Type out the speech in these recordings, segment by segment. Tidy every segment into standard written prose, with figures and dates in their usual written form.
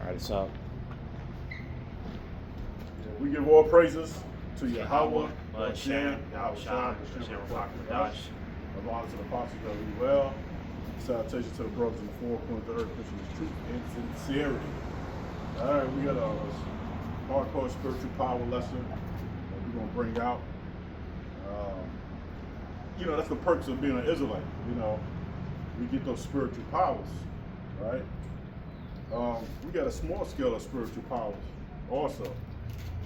right, so We give all praises to Yahweh, Hashem, Yahweh Shah, Hashem, Hashem, Rakakadash. of honor to the apostles that we well. Salutation to the brothers in the four corners of the earth, pushing the truth and sincerity. All right, we got a hardcore spiritual power lesson that we're going to bring out. That's the perks of being an Israelite. We get those spiritual powers, right? We got a small scale of spiritual powers also,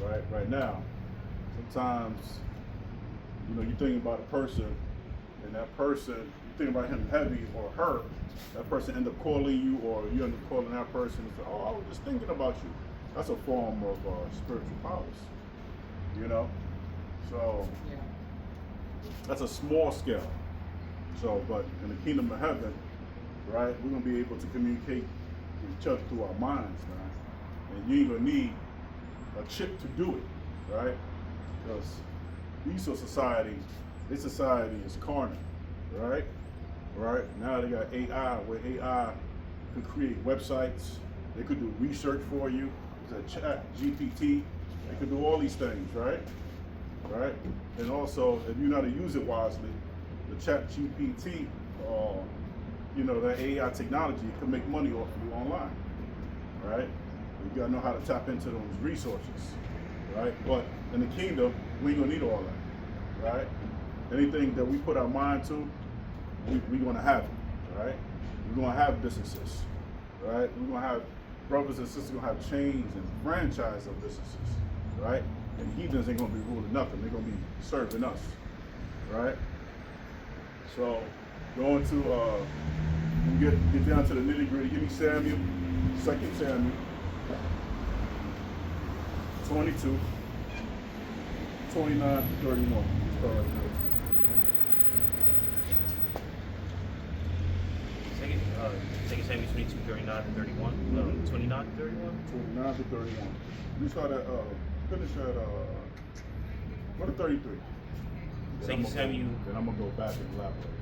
right now. Sometimes, you think about a person, and that person, you think about him heavy or her, that person end up calling you, or you end up calling that person and say, oh, I was just thinking about you. That's a form of spiritual powers, So, that's a small scale. So, but in the kingdom of heaven, right, we're going to be able to communicate with each other through our minds, man. And you ain't going to need a chip to do it, right? Because this society is carnal, right? Right? Now they got AI, where AI could create websites. They could do research for you. There's a chat, GPT. They could do all these things, right? Right? And also, if you know how to use it wisely, the chat GPT, that AI technology can make money off of you online, right? You gotta know how to tap into those resources, right? But in the kingdom, we ain't gonna need all that, right? Anything that we put our mind to, we're gonna have it, right? We're gonna have businesses, right? We're gonna have brothers and sisters gonna have chains and franchise of businesses, right? And heathens ain't gonna be ruling nothing. They're gonna be serving us, right? So going to get down to the nitty gritty. Give me Samuel, 2 Samuel 22, 29 to 31. Start right there. Second Samuel 22, 39 to 31. 29 to 31? 29 to 31. We start at finish at what at 33. Second Samuel. Then I'm gonna go back and elaborate.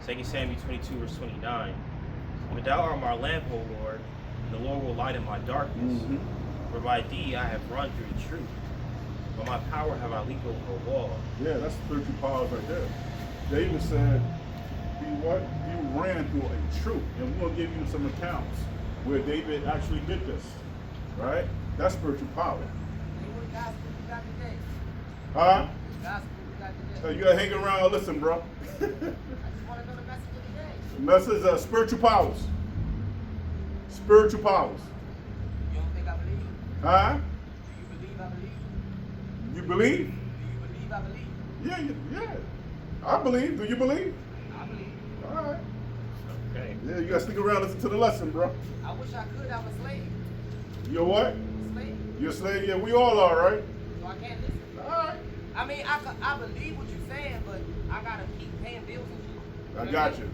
2 Samuel 22, verse 29. But thou art my lamp, O Lord, and the Lord will lighten my darkness. Mm-hmm. For by thee I have run through the truth. By my power have I leaped over a wall. Yeah, that's spiritual powers right there. David said, he ran through a troop, and we're gonna give you some accounts where David actually did this, right? That's spiritual power. Huh? You gotta hang around and listen, bro. I just want to know the message of the day. The message of spiritual powers. Spiritual powers. You don't think I believe? Huh? Do you believe I believe? You believe? Do you believe I believe? Yeah. I believe. Do you believe? I believe. All right. Okay. Yeah, you gotta stick around and listen to the lesson, bro. I wish I could. I'm a slave. You're what? Slave. You're a slave? Yeah, we all are, right? So I can't listen. All right. I mean, I believe what you're saying, but I gotta keep paying bills and shit. I got you.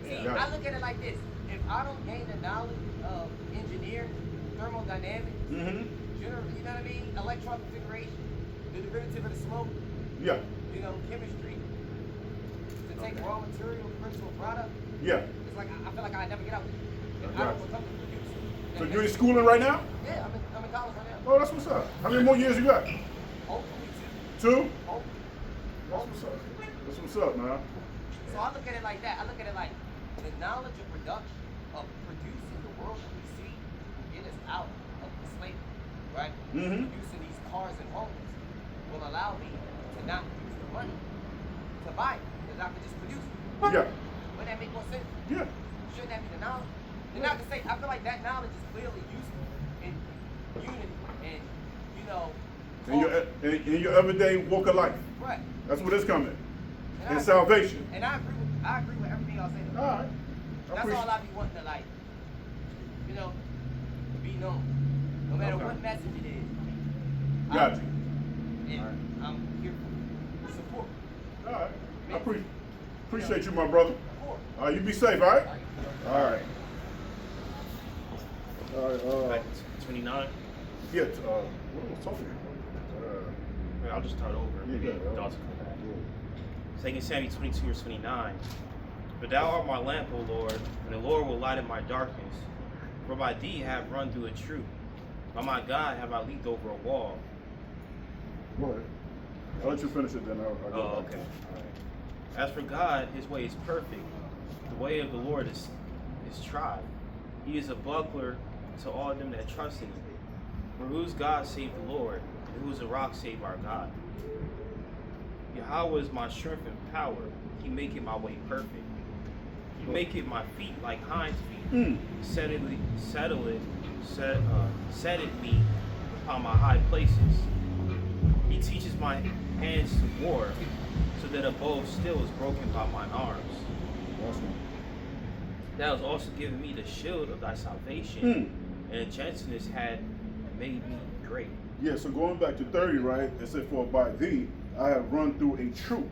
See, Got I you. look at it like this. If I don't gain the knowledge of engineering, thermodynamics, Mm-hmm. general, you know what I mean? Electron configuration, the derivative of the smoke, Yeah. chemistry, to take Okay. raw material, principal product, Yeah. it's like I feel like I never get out there. If I I got don't you. become a producer. So you're in schooling right now? Yeah, I'm in college right now. Oh, that's what's up. How many more years you got? Hopefully Two? hopefully. That's what's up. That's what's up, man. So I look at it like that. I look at it like the knowledge of production, of producing the world that we see, will get us out of the slavery, right? Mhm. Producing these cars and homes will allow me to not use the money to buy it, because I can just produce it. Yeah. Wouldn't that make more sense? Yeah. Shouldn't that be the knowledge? And not to say, I feel like that knowledge is clearly useful in unity and, In your everyday walk of life. right. That's where it's coming. And In salvation. And I agree with everything y'all saying. All right. That's all I be wanting to be known. No matter Okay. what message it is. Got you. And I'm here for support. All right. I appreciate you, my brother. Support. You be safe, all right? All right. Back to 29. Yeah, what was talking I'll just start over. Maybe Yeah, go. Dawson come back. 2 Samuel 22, verse 29. But thou art my lamp, O Lord, and the Lord will lighten my darkness. For by thee have run through a troop. By my God have I leaped over a wall. Go ahead. I'll let you finish it, then I'll go Oh, back okay. to it. All right. As for God, his way is perfect. The way of the Lord is tried. He is a buckler to all them that trust in him. For whose God save the Lord, and whose a rock save our God. Yahweh is my strength and power. He maketh my way perfect. He maketh my feet like hinds feet. Set it me upon my high places. He teaches my hands to war, so that a bow of steel is broken by mine arms. Awesome. Thou hast also given me the shield of thy salvation, and gentleness had made me great. Yeah, so going back to 30, right? It said, for by thee I have run through a troop,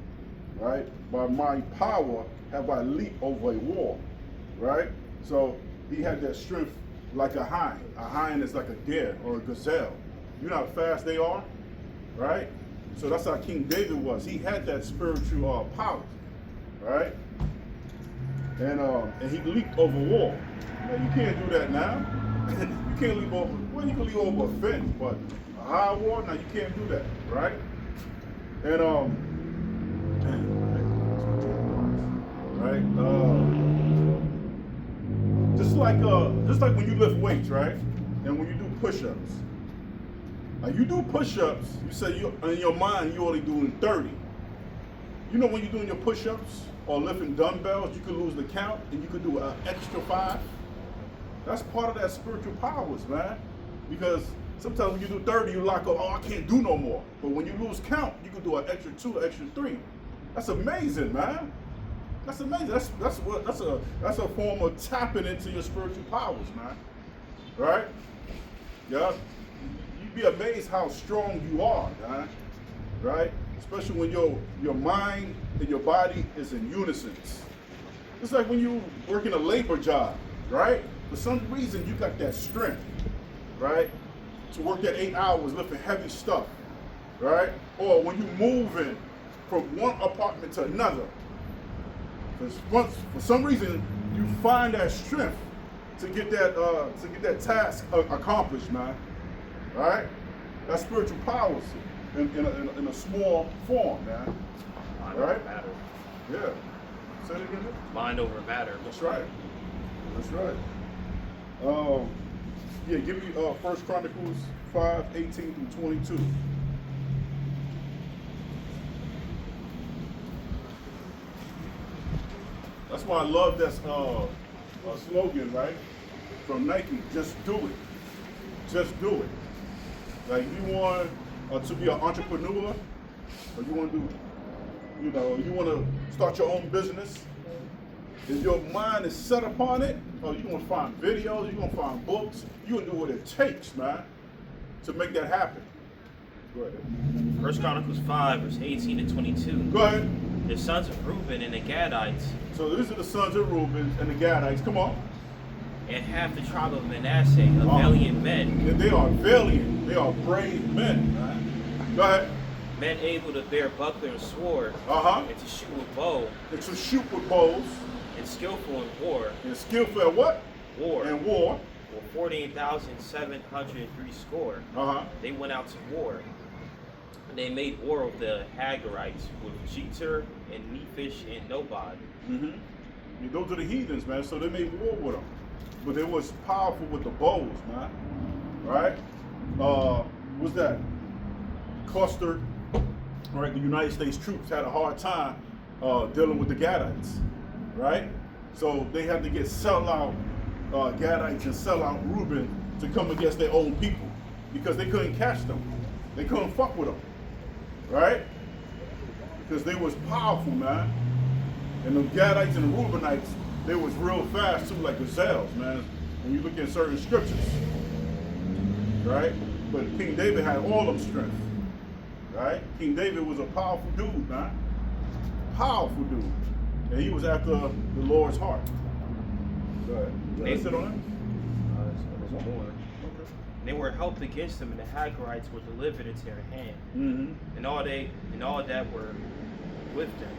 right? By my power have I leaped over a wall, right? So he had that strength like a hind. A hind is like a deer or a gazelle. You know how fast they are, right? So that's how King David was. He had that spiritual power, right? And he leaped over a wall. Now, you can't do that now. You can't leap over, well, you can leap over a fence, but a high wall, now you can't do that, right? And, just like when you lift weights, right? And when you do push-ups. Now you do push-ups, you say in your mind you're only doing 30. You know when you're doing your push-ups or lifting dumbbells, you can lose the count and you can do an extra 5. That's part of that spiritual powers, man. Because sometimes when you do 30, you lock up, oh, I can't do no more. But when you lose count, you can do an extra 2, extra 3. That's amazing, man. That's amazing. That's a form of tapping into your spiritual powers, man. Right? Yeah. You'd be amazed how strong you are, man. Right? Especially when your mind and your body is in unison. It's like when you work in a labor job, right? For some reason, you got that strength, right? To work that 8 hours lifting heavy stuff, right? Or when you moving from one apartment to another. Because for some reason, you find that strength to get that task accomplished, man. Right? That's spiritual powers in a small form, man. Mind Right? over matter. Yeah. Say it again. Mind over matter. That's right. That's right. Yeah, give me 1 Chronicles 5:18 through 22. That's why I love that slogan, right? From Nike, just do it. Just do it. Like you want to be an entrepreneur, or you want to do, you want to start your own business. If your mind is set upon it, you're going to find videos, you're going to find books, you're going to do what it takes, man, to make that happen. Go ahead. 1 Chronicles 5, verse 18 to 22. Go ahead. The sons of Reuben and the Gadites, So these are the sons of Reuben and the Gadites. Come on. and half the tribe of Manasseh, of valiant men, And they are valiant. They are brave men, man. Go ahead. men able to bear buckler and sword, Uh-huh. and to shoot with bow, And to shoot with bows and skillful in war. and skillful at what? War. And war. For 14,703 score. Uh-huh. They went out to war. And they made war with the Hagarites, with Jeter and Nephish and Nobod. Mm-hmm. Yeah, those are the heathens, man. So they made war with them. But they was powerful with the bows, man. Right? What's that? Clustered, right? The United States troops had a hard time dealing with the Gadites, right? So they had to get sell out Gadites and sell out Reuben to come against their own people because they couldn't catch them. They couldn't fuck with them, right? Because they was powerful, man. And the Gadites and the Reubenites, they was real fast too, like gazelles, man. When you look at certain scriptures, right? But King David had all them strength, right? King David was a powerful dude, man. Powerful dude. And he was after the Lord's heart. Go ahead. Did I sit on that? There's more. Okay. They were helped against them, and the Hagarites were delivered into their hand, Mm-hmm. and all that were with them.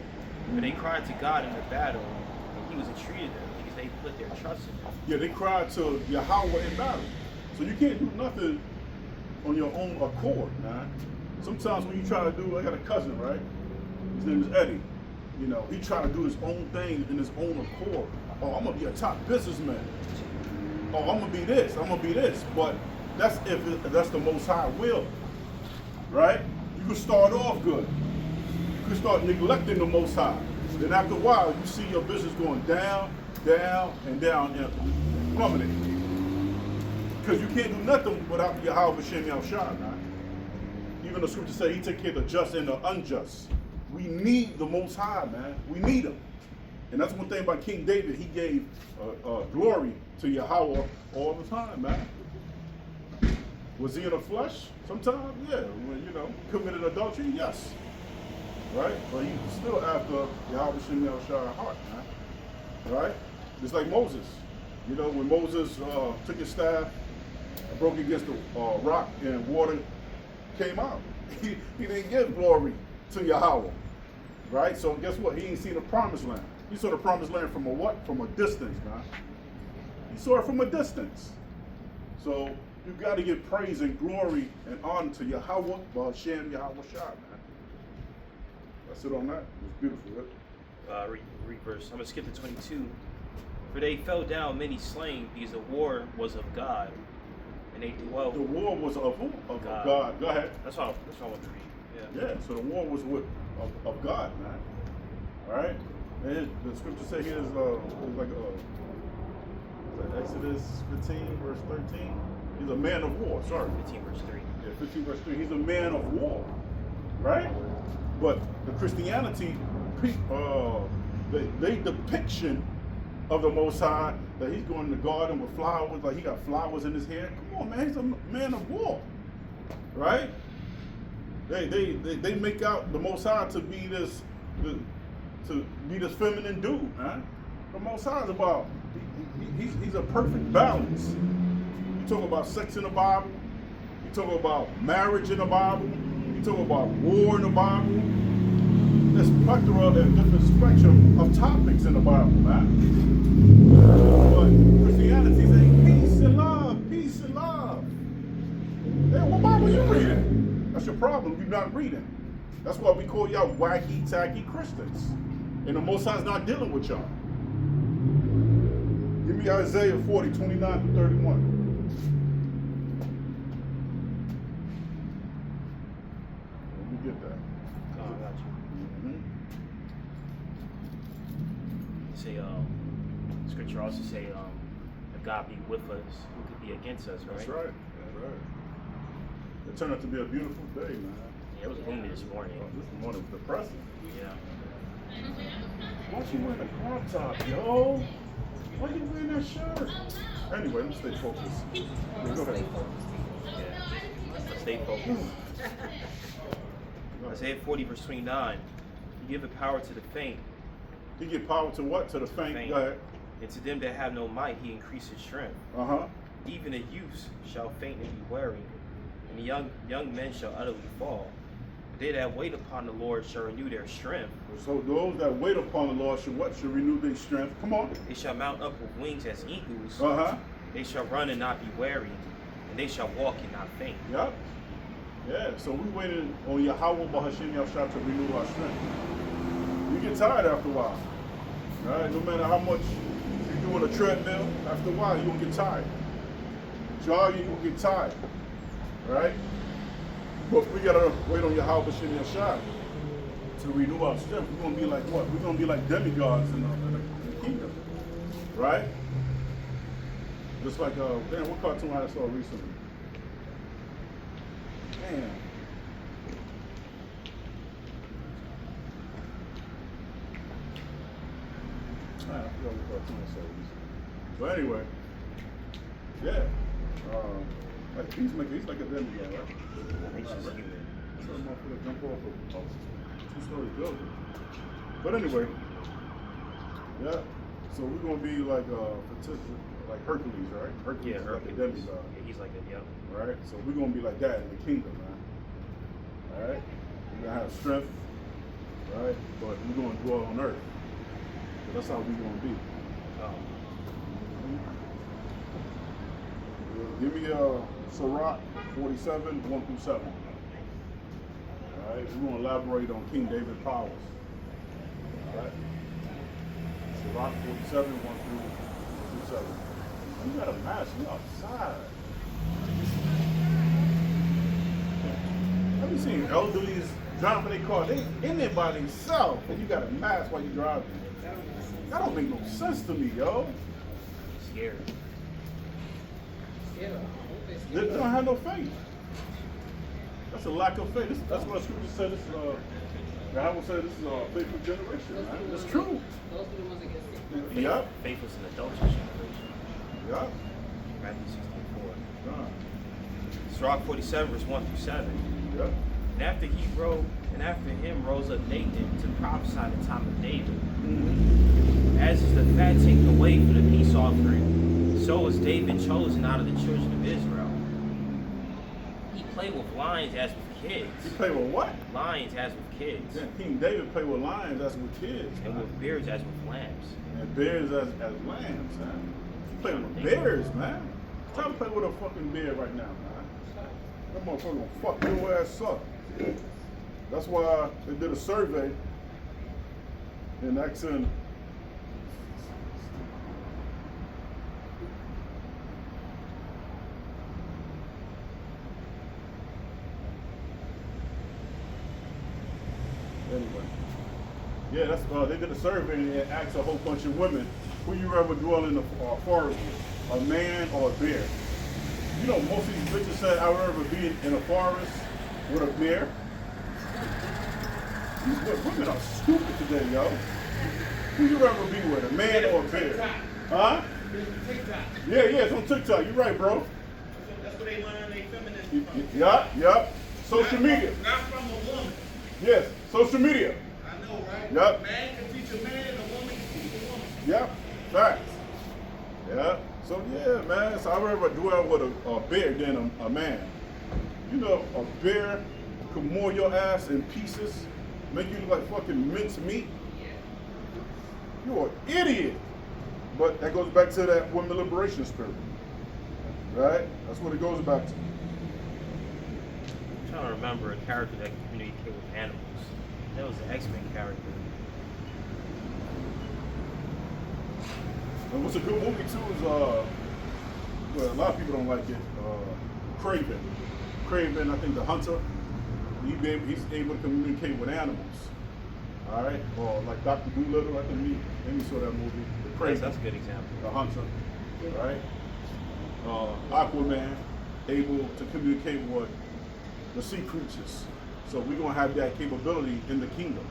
But they cried to God in the battle, and He was entreated them, because they put their trust in him. Yeah, they cried to Yahweh in battle. So you can't do nothing on your own accord, man. Sometimes when you try to do, I got a cousin, right? His name is Eddie. You know, he tried to do his own thing in his own accord. Oh, I'm gonna be a top businessman. Oh, I'm gonna be this. I'm gonna be this. But that's if that's the Most High will, right? You can start off good. You can start neglecting the Most High. Then after a while, you see your business going down, down, and down, and plummeting. Because you can't do nothing without Yahweh Shem Yahushua, man. Even the scripture says he take care of the just and the unjust. We need the Most High, man. We need him. And that's one thing about King David. He gave glory to Yahweh all the time, man. Was he in the flesh? Sometimes, yeah. When, you know, committed adultery, yes. Right? But he still after Yahweh Shem Yahushua's heart, man. Right? Just like Moses. You know, when Moses took his staff, broke against the rock, and water came out. He didn't give glory to Yahweh. Right? So guess what? He ain't seen the promised land. He saw the promised land from a what? From a distance, man. He saw it from a distance. So you got to give praise and glory and honor to Yahweh, Ba'ashem Yahweh Shah, man. That's it on that. It's beautiful, right? Read verse. I'm going to skip to 22. For they fell down many slain, because the war was of God, and they dwelt. The war was of who? Of God. God. Go ahead. That's all I want to read. Yeah. Yeah, so the war was of God, man. All right? And the scripture says here is like Exodus 15, verse 13. He's a man of war, sorry. 15 verse 3. Yeah, 15 verse 3. He's a man of war, right? But the Christianity, they depiction of the Most High, that he's going in the garden with flowers, like he got flowers in his hair. Come on, man, he's a man of war, right? They make out the Most High to be this feminine dude, man. The Most High is about he's a perfect balance. You talk about sex in the Bible, you talk about marriage in the Bible, you talk about war in the Bible. There's plethora and different spectrum of topics in the Bible, man. But Christianity says peace and love, peace and love. Hey, what Bible you reading? That's your problem. You're not reading. That's why we call y'all wacky, tacky Christians. And the Most High's not dealing with y'all. Give me Isaiah 40, 29 to 31. Let me get that. Oh, I got you. Mm-hmm. Say, scripture also say, if God be with us, who could be against us, right? That's right. That's right. It turned out to be a beautiful day, man. Yeah, it was gloomy this morning. This morning was depressing. Yeah. Why you wearing a crop top, yo? Why you wearing that shirt? Anyway, let's stay focused. Yeah, go ahead. Yeah. Let's stay focused. Isaiah 40 verse 29. He giveth power to the faint. He give power to what? To the faint. Faint. Go ahead. And to them that have no might, he increases strength. Uh-huh. Even the youths shall faint and be weary, and the young men shall utterly fall. They that wait upon the Lord shall renew their strength. So those that wait upon the Lord should what? Should renew their strength. Come on. They shall mount up with wings as eagles. Uh-huh. They shall run and not be weary, and they shall walk and not faint. Yep. Yeah, so we waited on Yahweh Ba'ashem Yahushua to renew our strength. We get tired after a while. Right? No matter how much you do on a treadmill, after a while you're gonna get tired. Jogging, you're gonna get tired. Right? But we gotta wait on Yahweh Ba'ashem Yahushua to renew our strength. We're gonna be like what? We're gonna be like demigods in the kingdom. Right? Just like damn, what cartoon I saw recently? Man. I forgot what cartoon I saw recently. But anyway, yeah. Like Peacemaker, he's like a demigod, right? He's just human. So I'm gonna jump off a two-story building. But anyway, yeah. So we're gonna be like like Hercules, right? Hercules Yeah, is Hercules. like a demigod. Yeah, he's like a Right? So we're gonna be like that in the kingdom, man. Alright? We're gonna have strength, right? But we're gonna dwell on earth. So that's how we're gonna be. Give me Sirach 47, 1 through 7. All right, we're going to elaborate on King David powers. All right. Sirach 47, 1 through 7. You got a mask outside. Have you seen elderlies driving their car? They in there by themselves, and you got a mask while you driving. That don't make no sense to me, yo. Scary. They don't have no faith. That's a lack of faith. That's what the scripture said. This the Bible said this is a faithful generation. Right? That's true. Those are the ones that get sick. Yep. Faithless and adulterous generation. Yep. Matthew 16:4. Nah. Sirach 47, verse 1 through 7. Yep. And after him rose up Nathan to prophesy in the time of David. Mm-hmm. As is the fat taken away for the peace offering, so was David chosen out of the children of Israel. He played with lions as with kids. He played with what? Lions as with kids. Yeah, King David played with lions as with kids. And man. with bears as with lambs. And bears as lambs, man. He playing with bears, man. Try to play with a fucking bear right now, man. That motherfucker gonna fuck your ass up. That's why they did a survey and asking anyway. Yeah, that's they did a survey and they asked a whole bunch of women, who you rather dwell in the forest with, a man or a bear? You know, most of these bitches said I would rather be in a forest with a bear. These women are stupid today, yo. Who you rather be with, a man or a bear? Huh? Yeah, it's on TikTok. You're right, bro. That's where they learn their feminism from. Yup. Social media. Not from a woman. Yes, social media. I know, right? Yup. A man can teach a man, a woman can teach a woman. Yep, facts. Yeah. So yeah, man. So I'd rather dwell with a bear than a man. You know, a bear could maul your ass in pieces, make you look like fucking minced meat. You're an idiot. But that goes back to that women liberation spirit. Right? That's what it goes back to. I'm trying to remember a character that could communicate with animals. That was an X-Men character. And what's a good movie too is well, a lot of people don't like it. Craven. Craven, I think the hunter. He's able to communicate with animals. All right, or like Dr. Dolittle. I think maybe saw that movie. The Craven. That's a good example. The hunter. Right. Aquaman, able to communicate with the sea creatures. So we're gonna have that capability in the kingdom.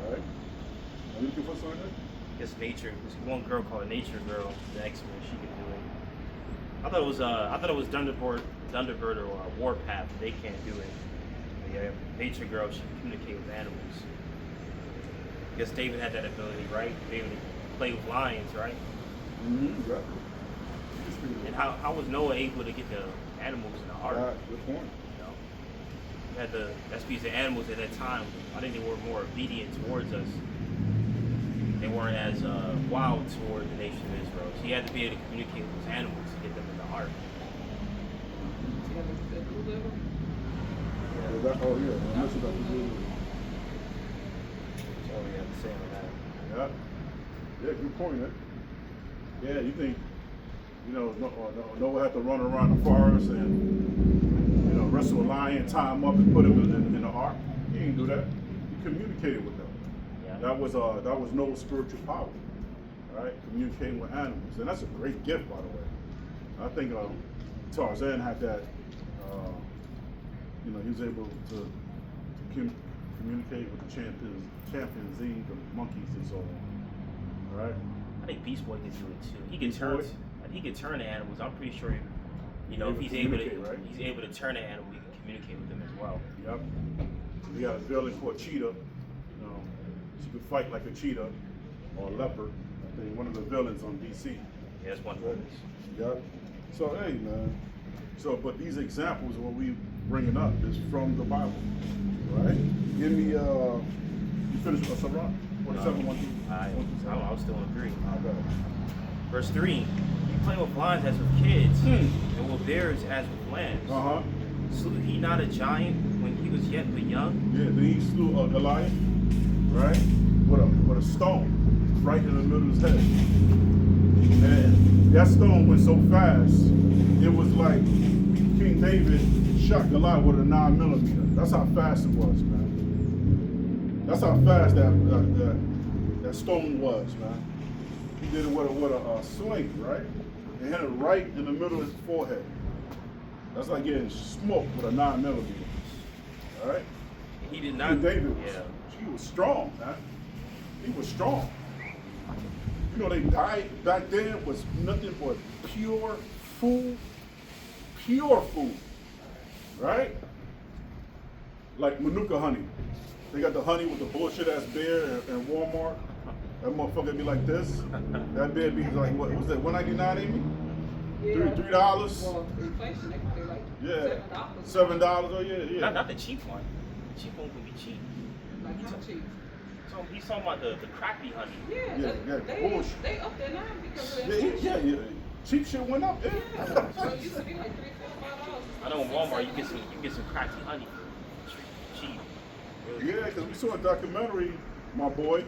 All right. Are you looking for something? It's nature. There's one girl called Nature Girl, the X-Men. She could do it. I thought it was Thunderbird or Warpath. They can't do it. But yeah, Nature Girl. She can communicate with animals. I guess David had that ability, right? David played with lions, right? Mm-hmm. Right. And how was Noah able to get the animals in the ark? Good point. You know, that's because the animals at that time, I think they were more obedient towards us. They weren't as wild toward the nation of Israel. So he had to be able to communicate with those animals to get them in the ark. I messed it up. That's all we have to say on that. Yeah. Yeah, good point, eh? Yeah, you think, Noah had to run around the forest and, wrestle a lion, tie him up, and put him in the ark? He didn't do that. He communicated with them. Yeah. That was Noah's spiritual power, right? Communicating with animals, and that's a great gift, by the way. I think Tarzan had that. He was able to communicate with the chimpanzee, the monkeys, and so on. Right? I think Beast Boy can do it too. He can Beast turn. Boy? He can turn the animals. I'm pretty sure. If he's able to turn the animal, he can communicate with them as well. Yep. We got a villain called Cheetah. She could fight like a cheetah or a leopard. I think one of the villains on DC. Yeah, that's one of those. Yep. So hey, man. But these examples, what we bringing up, is from the Bible, right? Give me. You finished with Sirach 47, 1 through. I was still on 3. I got it. Verse 3. play with lions as with kids, Hmm. and with bears as with lambs. Uh-huh. Slew he not a giant when he was yet but young? Yeah, then he slew Goliath, right? With a stone right in the middle of his head. And that stone went so fast, it was like King David shot Goliath with a 9mm. That's how fast it was, man. That's how fast that stone was, man. He did it with a sling, right? And hit it right in the middle of his forehead. That's like getting smoked with a 9mm. All right? He did not. King David was, Yeah. he was strong, man. He was strong. You know, they died back then was nothing but pure food, right? Like Manuka honey. They got the honey with the bullshit ass beer in Walmart. That motherfucker be like this. That beer be like, what was that, $1.99, Amy? $3. Well, inflation, they pay like Yeah. $7. $7, oh yeah. Not the cheap one. The cheap one can be cheap. Like how cheap? So he's talking about the crappy honey. Yeah, Yeah, they bullshit. they up there now because of the Yeah, inflation. yeah. Cheap shit went up, Yeah, so it used to be like $3, $4, $5. I know in Walmart you get some crappy honey cheap. Really. Yeah, because we saw a documentary, my boy,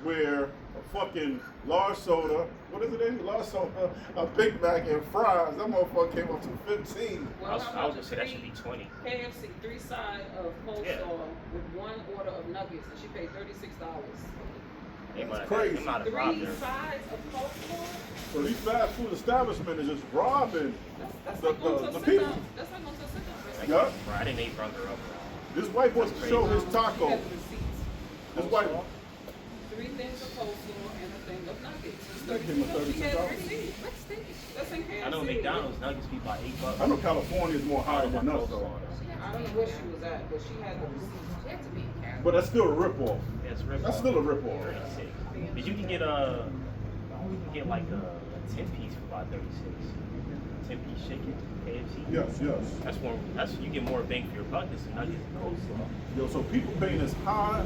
where a fucking large soda, what is it, Amy? Large soda, a Big Mac and fries, that motherfucker came up to 15. I was gonna say that should be 20. KFC, 3 sides of coleslaw Yeah. with 1 order of nuggets, and she paid $36. That's crazy. They might have 3 robbed her. sides of coleslaw? So these fast food establishments is just robbing That's the like going to a people. sit-down. That's like going to a sit-down restaurant. Yeah. Right, and they rung her up. This white boy That's crazy. showed his taco. He has receipts. This white, 3 things of coleslaw and a thing of nuggets. It's They gave him $32. She had $36. receipts. That's in KFC. I know McDonald's nuggets be about $8. I know California is more higher than us though. I don't know where she was at, but she had the receipts. She had to be in Canada. But that's still a ripoff. Yeah, it's rip That's still a ripoff. 36. But you can get like a 10-piece for about 36. 10-piece chicken, KFC. Yes. That's you get more bang for your buck than some nuggets and coleslaw. Yo, so people paying this high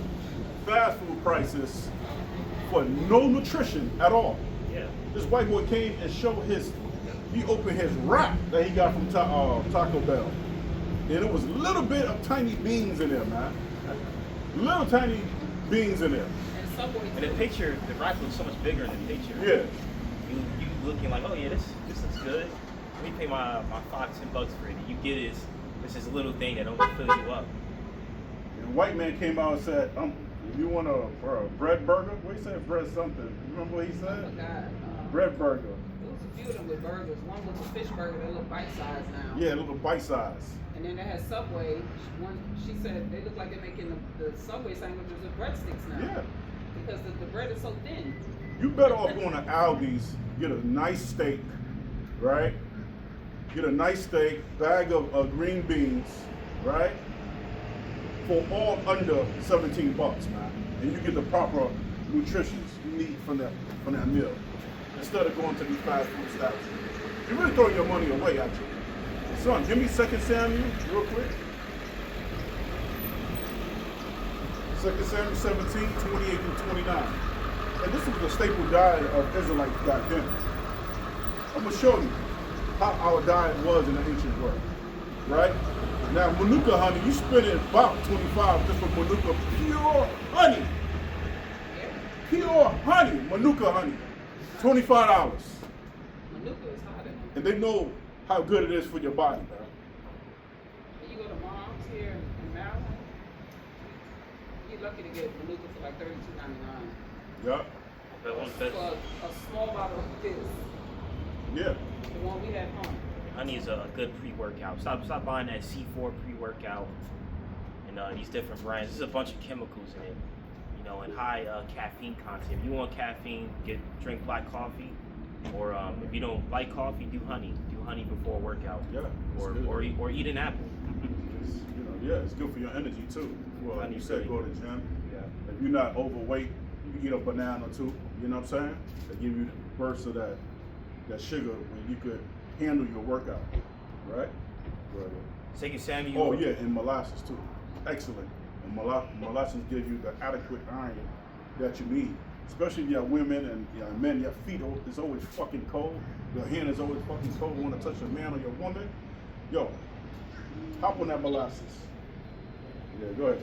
fast food prices for no nutrition at all. Yeah. This white boy came and showed he opened his wrap that he got from Taco Bell. And it was a little bit of tiny beans in there, man. Little tiny beans in there. And Subway. In the picture, the wrap looks so much bigger in the picture. Yeah. You looking like, oh yeah, this looks good. Let me pay my $5-10 for it. And you get it. It's this little thing that only fill you up. And the white man came out and said, you want a bread burger? What he said? Bread something. You remember what he I said? forgot. Bread burger. There was a few of them with burgers. One was a fish burger that looked bite-sized now. Yeah, a little bite size. And then they had Subway. She said they look like they're making the Subway sandwiches with breadsticks now. Yeah. Because the bread is so thin. You better off going to Aldi's, get a nice steak, right? Get a nice steak, bag of green beans, right? For all under $17, man. And you get the proper nutrition you need from that meal. Instead of going to these fast food establishments. You're really throwing your money away, actually. Son, give me 2 Samuel real quick. 2 Samuel 17, 28 through 29. And this was the staple diet of Israelites back then. I'm gonna show you how our diet was in the ancient world, right? Now, Manuka honey, you spending about 25 just for Manuka pure honey. Pure honey, Manuka honey, $25. Manuka is hotter. And they know how good it is for your body, man. When you go to Mom's here in Maryland, you're lucky to get Manuka for like $32.99. Yeah, But one For a small bottle of this, yeah. the one we had home. honey is a good pre-workout. Stop buying that C4 pre-workout and these different brands. There's a bunch of chemicals in it, and high caffeine content. If you want caffeine, drink black coffee, or if you don't like coffee, do honey. Do honey before a workout. Yeah, Or it's good. or eat an apple. It's, yeah, it's good for your energy too. Well, like you Honey's said, really go to the good. gym. Yeah. If you're not overweight, you can eat a banana too. You know what I'm saying? They give you the burst of that sugar when you could handle your workout, right? Right. 2 Samuel. Oh yeah, and molasses too. Excellent. And molasses give you the adequate iron that you need Especially if you have women and men, your feet is always fucking cold. Your hand is always fucking cold. You want to touch a man or your woman? Yo, hop on that molasses. Yeah, go ahead.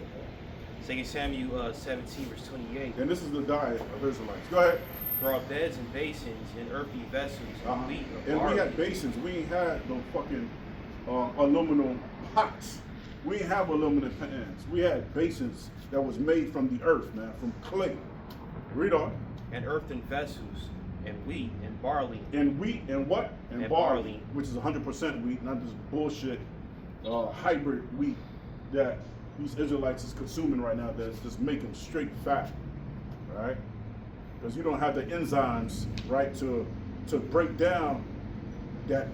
2 Samuel 17, verse 28. And this is the diet of Israelites. Go ahead. Brought beds and basins and earthy vessels and wheat and And we barley. had basins. We ain't had no fucking aluminum pots. We ain't have aluminum pans. We had basins that was made from the earth, man, from clay. Read on. And earthen vessels and wheat and barley. And wheat and what? And And barley, barley. which is 100% wheat, not this bullshit hybrid wheat that these Israelites is consuming right now that's just making straight fat, right? Because you don't have the enzymes, right, to break down the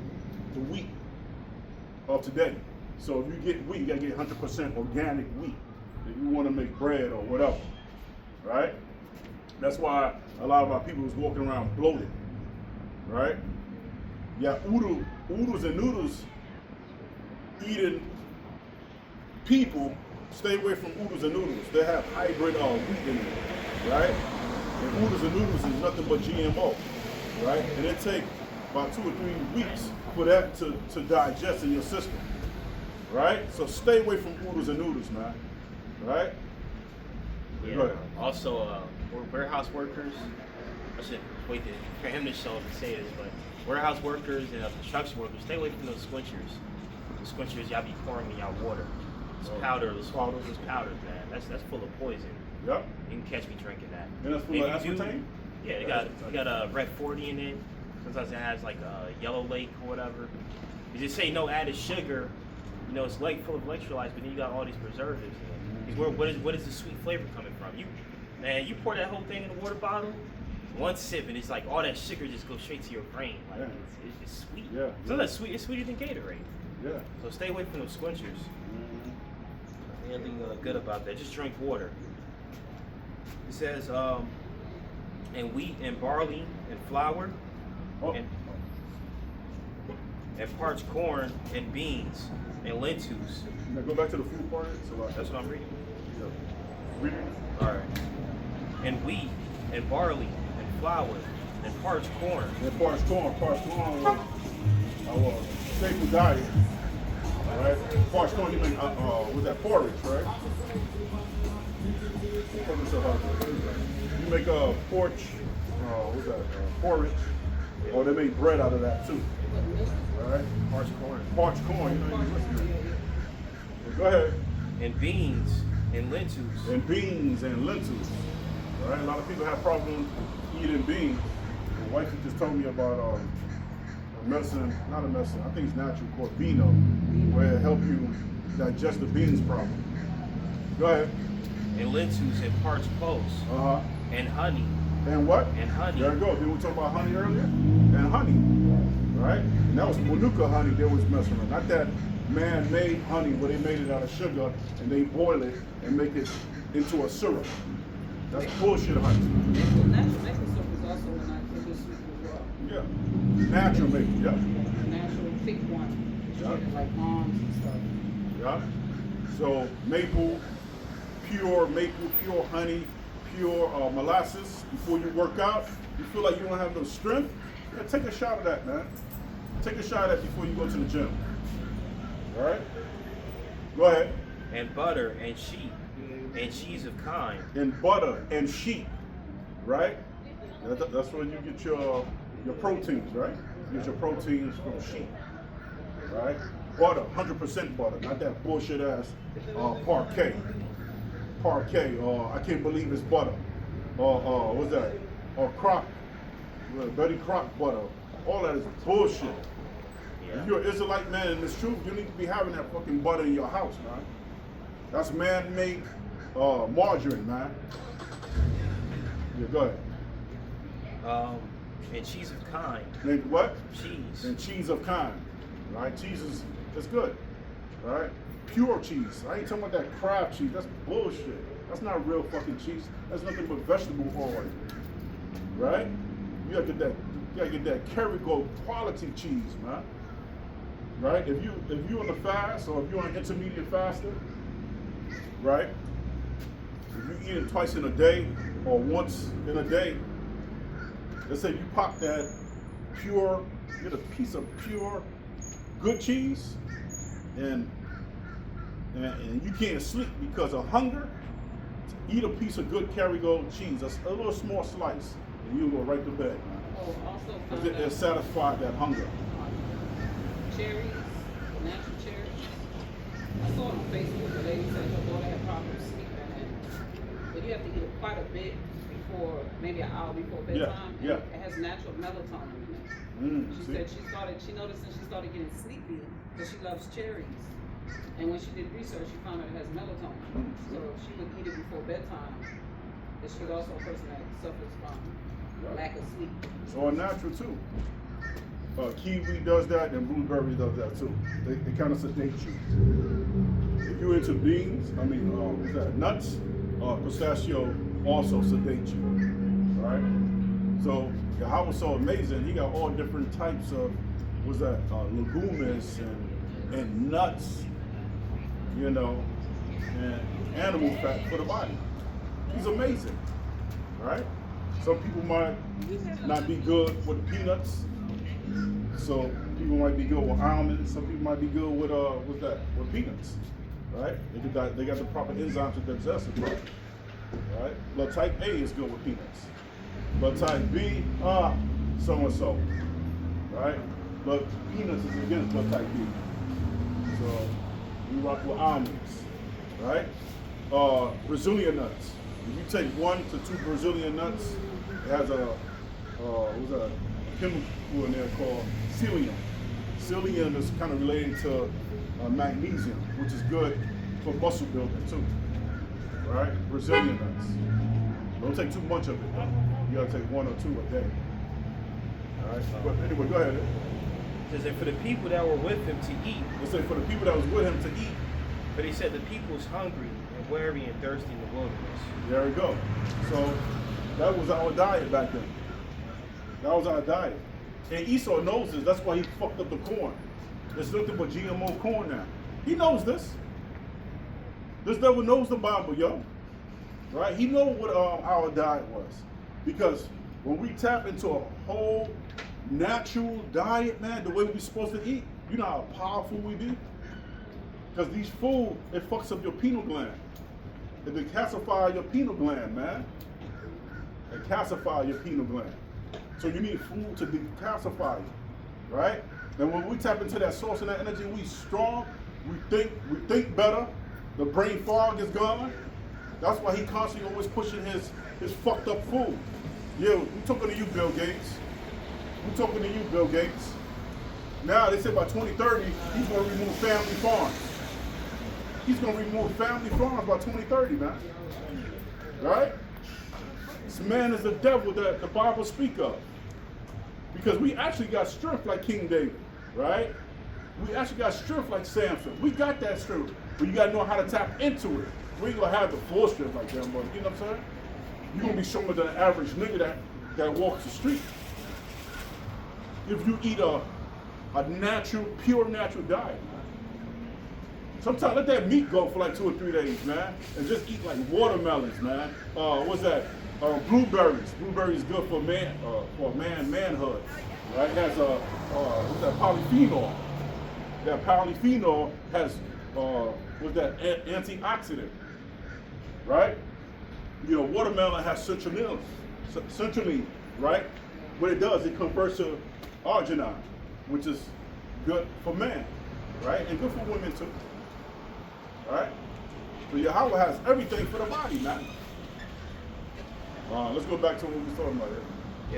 wheat of today. So if you get wheat, you gotta get 100% organic wheat if you want to make bread or whatever, right? That's why a lot of our people is walking around bloated, right? Yeah, oodles and noodles eating people, stay away from oodles and noodles. They have hybrid wheat in it, right? And oodles and noodles is nothing but GMO, right? And it takes about 2 or 3 weeks for that to digest in your system, right? So stay away from oodles and noodles, man, right? Yeah. Go ahead. Also, warehouse workers. I should wait for him to show up and say this, but warehouse workers and construction workers, stay away from those squinchers. The squinchers y'all be pouring in y'all water. It's powder, those powders, man. That's full of poison. Yep. You can catch me drinking that. And that's full of If you do- aspartame? Yeah, it got a red 40 in it. Sometimes it has like a yellow lake or whatever. You just say no added sugar. You know, it's like full of electrolytes, but then you got all these preservatives in it. What is the sweet flavor coming from? You pour that whole thing in a water bottle, one sip, and it's like all that sugar just goes straight to your brain. Like Yeah. it's just sweet. Yeah. So that's sweet. It's sweeter than Gatorade. Yeah. So stay away from those squinchers. Really good about that. Just drink water. It says, and wheat and barley and flour Oh. and parched corn and beans and lentils. Now go back to the food part. So That's what I'm reading. Yeah. Read it. All right. And wheat and barley and flour and parched corn. And parched corn was our staple diet. All right. Parched corn, you make with that porridge, right? What is it, you make a porridge, or they make bread out of that too. All right. Parched corn. Parched corn, you know, you listen. Go ahead. And beans and lentils. And beans and lentils. All right, a lot of people have problems eating beans. My wife just told me about a medicine, not a medicine, I think it's natural, called Beano, where it helps you digest the beans properly. Go ahead. And lentils and parched cloves. Uh-huh. And honey. And what? And honey. There you go. Didn't we talk about honey earlier? And honey, right? And that was Manuka honey they was messing with. Not that man-made honey where they made it out of sugar and they boil it and make it into a syrup. That's bullshit honey. The natural making soap is also a good sweet as well. Yeah. Natural making, yeah. The natural thick one. Yeah. Like moms and stuff. Yeah. So maple, pure honey, pure molasses. Before you work out, you feel like you don't have no strength, yeah, take a shot of that, man. Take a shot of that before you go to the gym. All right? Go ahead. And butter and sheep and cheese of kine. And butter and sheep, right? That's where you get your proteins, right? You get your proteins from sheep, right? Butter, 100% butter, not that bullshit ass parquet. I can't believe it's butter. What's that? Crock, Betty Crock butter. All that is bullshit. Yeah. If you're an Israelite man in this truth, you need to be having that fucking butter in your house, man. That's man-made margarine, man. Yeah, go ahead. And cheese of kine. And what? Cheese. And cheese of kind, right? Cheese is good, right? Pure cheese. I ain't talking about that Kraft cheese. That's bullshit. That's not real fucking cheese. That's nothing but vegetable oil, right? You gotta get that Kerrygold quality cheese, man. Right? If you on the fast or if you're on an intermediate faster, right? If you eat it twice in a day, or once in a day. Let's say you pop that pure, get a piece of pure good cheese, and you can't sleep because of hunger. Eat a piece of good Kerrygold cheese, a little small slice, and you'll go right to bed. Oh, also Because found it out satisfies that hunger. cherries, natural cherries. I saw it on Facebook, the lady said her daughter had problems sleeping, but you have to eat it quite a bit before, maybe an hour before bedtime. yeah. And it has natural melatonin in it. She See? said she noticed that she started getting sleepy because she loves cherries. And when she did research, she found out it has melatonin. So she would eat it before bedtime. But she was also a person that suffers from lack of sleep. It's all natural too. Kiwi does that, and blueberry does that too. They kind of sedate you. If you're into beans, what's that? Nuts, pistachio also sedate you, right? So Yahweh was so amazing. He got all different types of leguminous and nuts, and animal fat for the body. He's amazing, right? Some people might not be good with peanuts. So people might be good with almonds. Some people might be good with with peanuts, right? They got the proper enzymes to digest it, right? Blood type A is good with peanuts. Blood type B, so and so, right? But peanuts is against blood type B. So we rock with almonds, right? Brazilian nuts. If you take 1 to 2 Brazilian nuts, it has a chemical in there called psyllium. Psyllium is kind of related to magnesium, which is good for muscle building too. Right? Brazilian nuts. Don't take too much of it though. You gotta take 1 or 2 a day. All right. But anyway, go ahead. Says that for the people that were with him to eat, Let's say for the people that was with him to eat. but he said the people was hungry and weary and thirsty in the wilderness. There we go. So that was our diet back then. That was our diet. And Esau knows this. That's why he fucked up the corn. There's nothing but GMO corn now. He knows this. This devil knows the Bible, yo. Right? He knows what our diet was. Because when we tap into a whole natural diet, man, the way we're supposed to eat, you know how powerful we be? Because these food, it fucks up your pineal gland. It decalcify your pineal gland, man. It calcify your pineal gland. So you need food to decalcify you, right? And when we tap into that source and that energy, we strong, we think better, the brain fog is gone. That's why he constantly always pushing his fucked up food. Yeah, we talking to you, Bill Gates. We talking to you, Bill Gates. Now they say by 2030, he's gonna remove family farms. He's gonna remove family farms by 2030, man. Right? This man is the devil that the Bible speak of. Because we actually got strength like King David, right? We actually got strength like Samson. We got that strength, but you gotta know how to tap into it. We ain't gonna have the full strength like them, but you know what I'm saying? You're gonna be stronger than an average nigga that walks the street. If you eat a natural, pure natural diet, man. Sometimes let that meat go for like 2 or 3 days, man, and just eat like watermelons, man. What's that? Blueberries. Blueberries is good for manhood, right? It has what's that? Polyphenol. That polyphenol has antioxidant, right? You know, watermelon has citrulline, right? What it does, it converts to arginine, which is good for men, right? And good for women too, right? So Yahweh has everything for the body, man. Let's go back to what we were talking about here.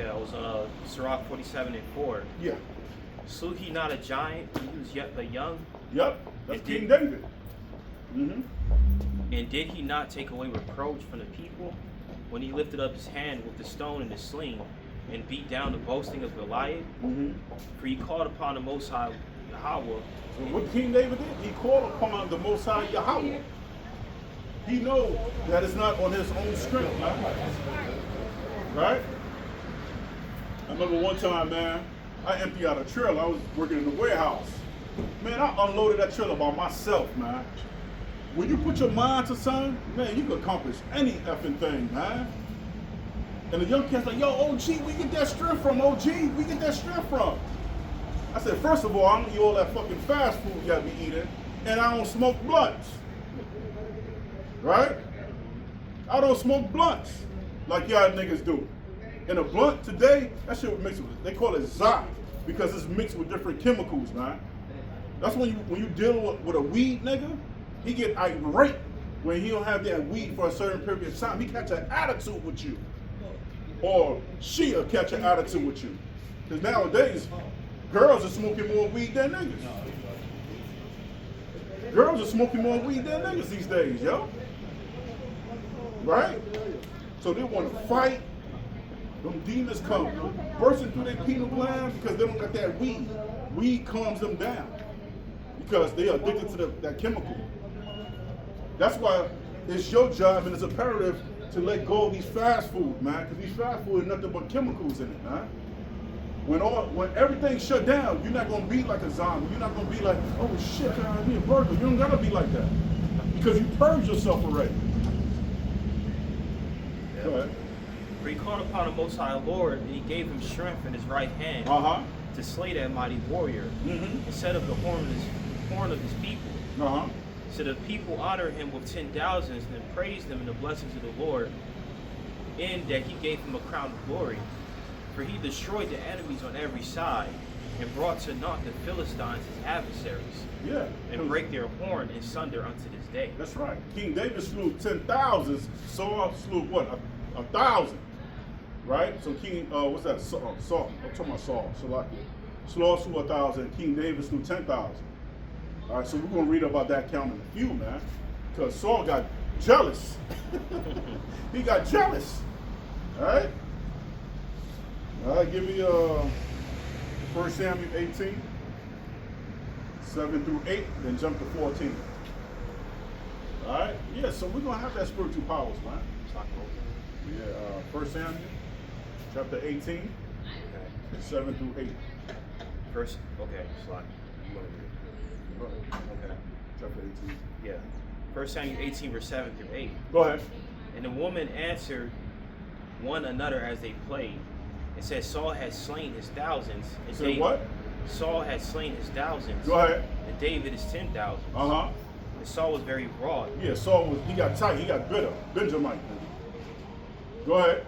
Yeah, it was Sirach 47:4. Yeah. Slew he not a giant when he was yet but young? Yep. That's It King did. David. Mm-hmm. And did he not take away reproach from the people when he lifted up his hand with the stone and the sling and beat down the boasting of Goliath? Mm-hmm. For he called upon the Most High Yahweh. So what King David did, he called upon the Most High Yahweh. He knows that it's not on his own strength, man. Right? I remember one time, man, I emptied out a trailer. I was working in the warehouse. Man, I unloaded that trailer by myself, man. When you put your mind to something, man, you can accomplish any effing thing, man. And the young cat's like, yo, OG, we get that strength from, OG, we get that strength from. I said, first of all, I don't eat all that fucking fast food y'all be eating, and I don't smoke blunts. Right? I don't smoke blunts like y'all niggas do. And a blunt today, that shit was mixed with, they call it Zot, because it's mixed with different chemicals, man. That's when you deal with a weed nigga, he get irate when he don't have that weed for a certain period of time. He catch an attitude with you. Or she'll catch an attitude with you. Because nowadays, girls are smoking more weed than niggas. Girls are smoking more weed than niggas these days, yo. Right? So they want to fight. Them demons come bursting through their pineal gland because they don't got that weed. Weed calms them down because they are addicted to that chemical. That's why it's your job and it's imperative to let go of these fast food, man, because these fast food is nothing but chemicals in it, man. When everything shut down, you're not gonna be like a zombie. You're not gonna be like, oh shit, I need a burger. You don't gotta be like that because you purge yourself already. Yeah. Go ahead. For he called upon the Most High Lord, and he gave him strength in his right hand to slay that mighty warrior, and set up the horn of his people. So the people honored him with 10,000s and praised him in the blessings of the Lord, in that he gave him a crown of glory. For he destroyed the enemies on every side, and brought to naught the Philistines his adversaries, and break their horn in sunder unto this day. That's right. King David slew 10,000s. Saul slew what? 1,000. Right? So King, what's that? Saul. I'm talking about Saul. Saul slew 1,000. King David slew 10,000. All right, so we're going to read about that count in a few, man. Because Saul got jealous. He got jealous. All right? All right, give me 1 Samuel 18, 7 through 8, then jump to 14. All right? Yeah, so we're going to have that spiritual powers, man. Yeah, 1 Samuel, chapter 18, 7 through 8. First, okay, slide. Okay. Chapter 18. Yeah. 1 Samuel 18, verse 7 through 8. Go ahead. And the woman answered one another as they played, and said, Saul had slain his thousands. And Say what? Saul had slain his thousands. Go ahead. And David his 10,000. Uh-huh. And Saul was very wroth. Yeah, Saul he got tight, he got bitter. Benjamin. Go ahead.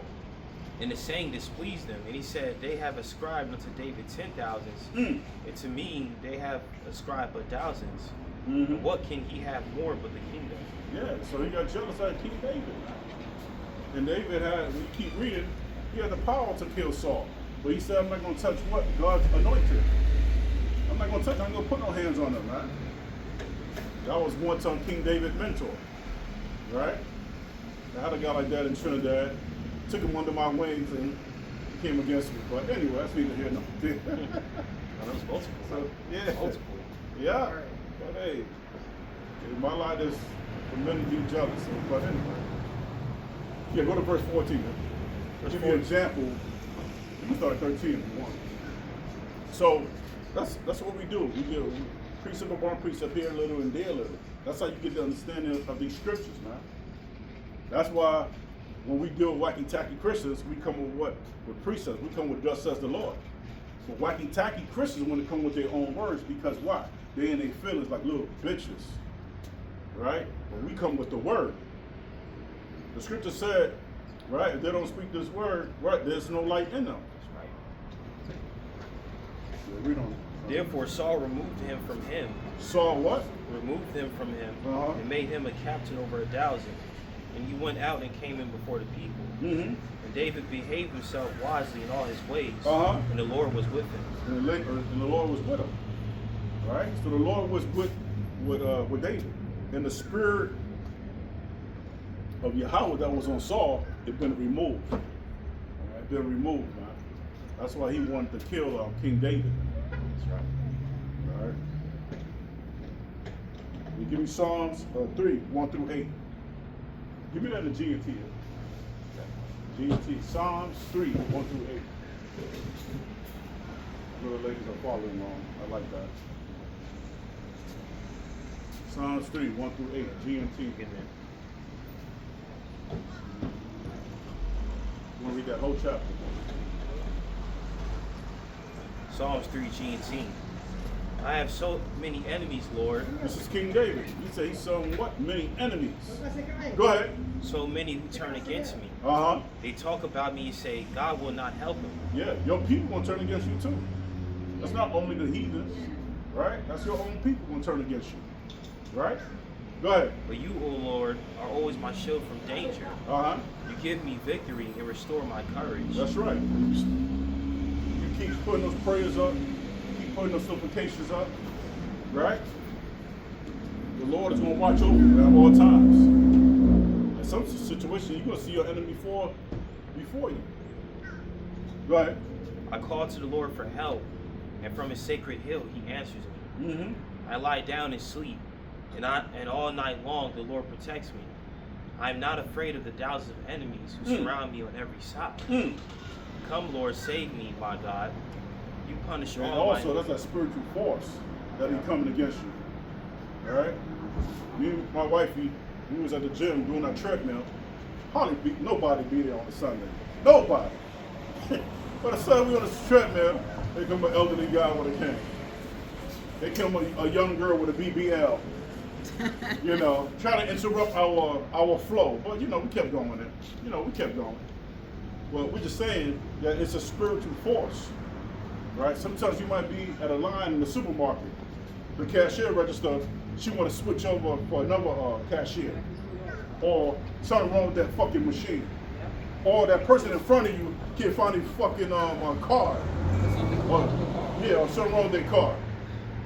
And the saying displeased him. And he said, they have ascribed unto David 10,000s, and to me they have ascribed but thousands. And what can he have more but the kingdom? Yeah, so he got jealous of King David. And David had, we keep reading, he had the power to kill Saul. But he said, I'm not going to touch what? God's anointed. I'm not going to touch, I'm going to put no hands on him, man. That was one time King David's mentor, right? I had a guy like that in Trinidad, took him under my wings and he came against me. But anyway, that's neither here nor there. That was multiple. So, yeah. Multiple. Yeah. But hey, my life is for men to be jealous. But anyway. Yeah, go to verse 14. Man. I'll give you an example. You can start at 13 if you want. So that's what we do. We do precept upon precept here a little and there a little. That's how you get the understanding of these scriptures, man. That's why when we deal with wacky tacky Christians, we come with what? With precepts. We come with thus says the Lord. But wacky tacky Christians want to come with their own words because why? They in their feelings like little bitches. Right? But we come with the word. The scripture said, right, if they don't speak this word, right, there's no light in them. That's right. Yeah, read on. Therefore Saul removed him from him. Saul what? Removed him from him, and made him a captain over 1,000. And he went out and came in before the people. And David behaved himself wisely in all his ways. And the Lord was with him. And the Lord was with him. Right? So the Lord was with David. And the spirit of Yahweh that was on Saul had been removed. All right? It been removed, man. That's why he wanted to kill King David. That's right. All right. You give me Psalms 3, 1 through 8. Give me that in G&T. G&T. Psalms 3, 1 through 8. Little ladies are following along. I like that. Psalms 3, 1 through 8. G&T. Get there. I'm gonna read that whole chapter. Psalms 3G and T. I have so many enemies, Lord. This is King David. He said he's sown what? Many enemies. Go ahead. So many who turn against me. Uh-huh. They talk about me and say, God will not help him. Yeah, your people gonna turn against you too. That's not only the heathens, right? That's your own people gonna turn against you. Right? Go ahead. But you, O Lord, are always my shield from danger. Uh-huh. You give me victory and restore my courage. That's right. You keep putting those prayers up, keep putting those supplications up, right? The Lord is gonna watch over you at all times. In some situation, you're gonna see your enemy before you. Go ahead. I call to the Lord for help, and from his sacred hill he answers me. Mm-hmm. I lie down and sleep, and all night long the Lord protects me. I am not afraid of the thousands of enemies who surround me on every side. Come, Lord, save me, my God. You punish And all also, my... that's that spiritual force that is coming against you. All right? Me and my wifey, we was at the gym doing our treadmill. Nobody be there on a Sunday. Nobody. But a Sunday we on this treadmill, here come an elderly guy with a cane. Here come a young girl with a BBL. You know, trying to interrupt our flow. But you know, we kept going there. You know, we kept going. Well, we're just saying that it's a spiritual force. Right? Sometimes you might be at a line in the supermarket. The cashier register, she want to switch over for another cashier. Or something wrong with that fucking machine. Or that person in front of you can't find his fucking card. Or something wrong with their card.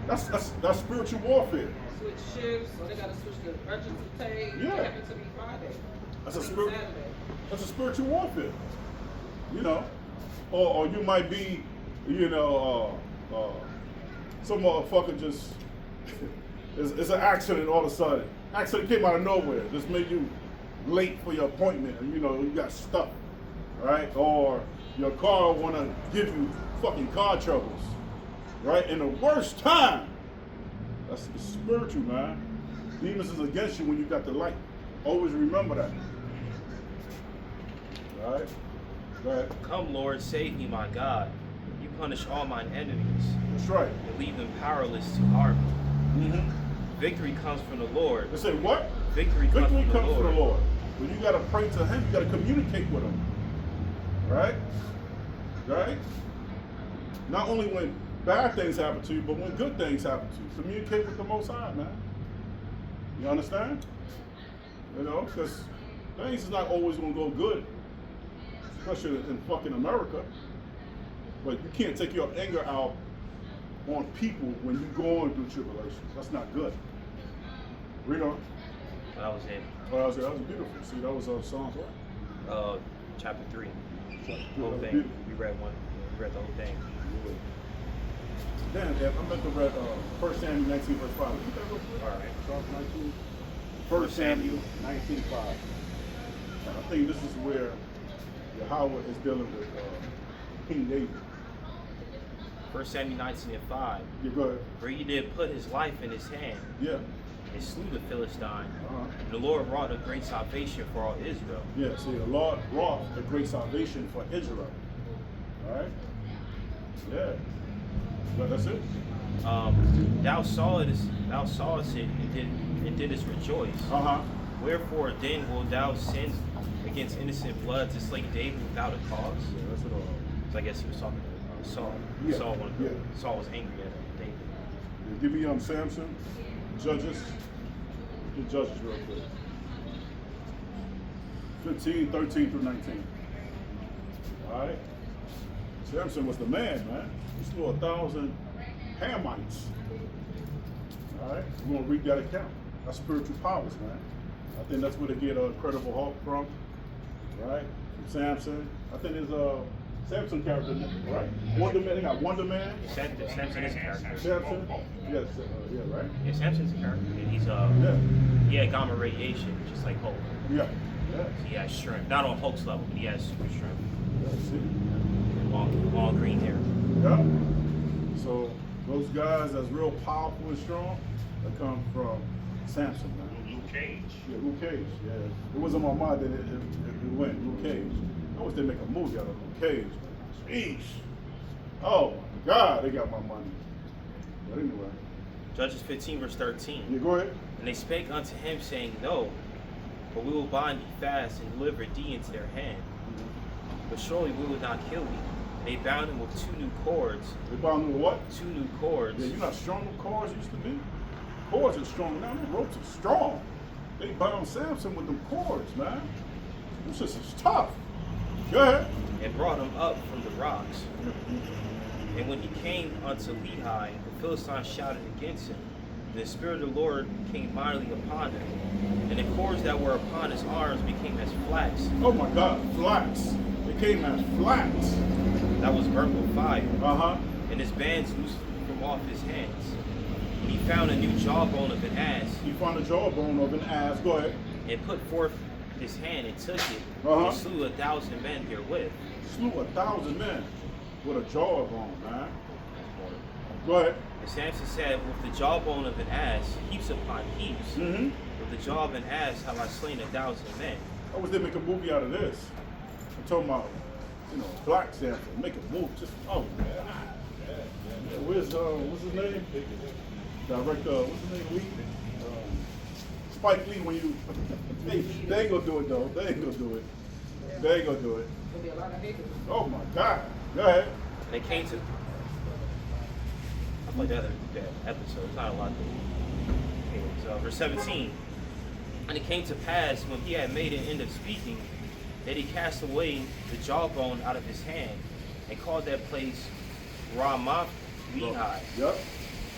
That's spiritual warfare. Switch shifts, or they gotta switch the register page. Yeah. It happened to me Friday. That's a Saturday. That's a spiritual warfare. You know, or you might be, you know, some motherfucker just it's an accident all of a sudden. Accident came out of nowhere, just made you late for your appointment, and you know you got stuck, right? Or your car wanna give you fucking car troubles, right? And the worst time, that's spiritual, man. Demons is against you when you got the light. Always remember that. All right? Go ahead. Come, Lord, save me, my God. You punish all mine enemies That's right. and leave them powerless to harm me. Mm-hmm. Victory comes from the Lord. They say what? Victory Victory comes comes from the Lord. But you gotta pray to him, you gotta communicate with him. Right? Right? Not only when bad things happen to you, but when good things happen to you. Communicate with the Most High, man. You understand? You know, because things is not always gonna go good. Especially in fucking America. But you can't take your anger out on people when you're going through tribulations. That's not good. Read on. That was it. Oh, that was beautiful. See, that was Psalms what? Chapter 3. Chapter The whole that was thing. beautiful. We read the whole thing. Damn, Dad, I'm about to read 1 Samuel 19, verse 5. Look at that real quick. All right. Psalms 19. 1 Samuel 19, 5. I think this is where Yahweh is dealing with King David. 1 Samuel 19 and 5. Yeah, go ahead. Where he did put his life in his hand Yeah. and slew the Philistine. Uh-huh. And the Lord wrought a great salvation for all Israel. Yeah, see, the Lord wrought a great salvation for Israel. All right? Yeah. But that's it. Thou sawest it and didst rejoice. Uh-huh. Wherefore then wilt thou sin against innocent blood to slay David without a cause? Yeah, that's it all. So I guess he was talking to Saul. Yeah, Saul was angry at David. Yeah, give me Samson, Judges. Get Judges real quick. 15, 13 through 19. All right? Samson was the man. He slew 1,000 Hamites. All right? We're going to read that account. That's spiritual powers, man. I think that's where they get Incredible Hulk from, right? From Samson. I think there's a Samson character, right? Wonder Man. They got Wonder Man. Samson is a character. Samson. Yes. Yeah. Right. Yeah, Samson's a character. He's Yeah. he had gamma radiation, just like Hulk. Yeah. Yeah. He has strength. Not on Hulk's level, but he has super strength. Yeah. See. All green hair. Yeah. So those guys that's real powerful and strong, they come from Samson, man. Luke Cage. Yeah, Luke Cage. Yeah. It wasn't my mind that it went. Luke Cage. I wish they make a movie out of Luke Cage. Jeez. Oh my God, they got my money. But anyway. Judges 15, verse 13. Yeah, go ahead. And they spake unto him, saying, No, but we will bind thee fast and deliver thee into their hand. But surely we will not kill thee. And they bound him with 2 new cords. They bound him with what? 2 new cords. Yeah, you're not strong with cords used to be. Cords are strong now. Them ropes are strong. They bound Samson with them cords, man. This shit is tough. Go ahead. And brought him up from the rocks. And when he came unto Lehi, the Philistines shouted against him. And the Spirit of the Lord came mightily upon him. And the cords that were upon his arms became as flax Oh my God, flax. They came as flax. that was burnt with fire. Uh-huh. And his bands loosed from off his hands. He found a new jawbone of an ass, He found a jawbone of an ass. Go ahead. and put forth his hand and took it, Uh-huh. and slew 1,000 men therewith. Slew 1,000 men with a jawbone, man. Go ahead. And Samson said, With the jawbone of an ass, heaps upon heaps. Mm-hmm. With the jaw of an ass have I slain 1,000 men. I wish they make a movie out of this. I'm talking about, Black Samson. Make a movie. Just, oh, man. Yeah. Where's, what's his name? Director, what's his name? Lee? Spike Lee, when you, they ain't gonna do it though. They ain't gonna do it. They ain't gonna do it. There'll be a lot of haters. Oh my God. Go ahead. And they came to. I played that episode. It's not a lot. Okay, so verse 17. And it came to pass when he had made an end of speaking, that he cast away the jawbone out of his hand, and called that place Ramath Lehi. Yep.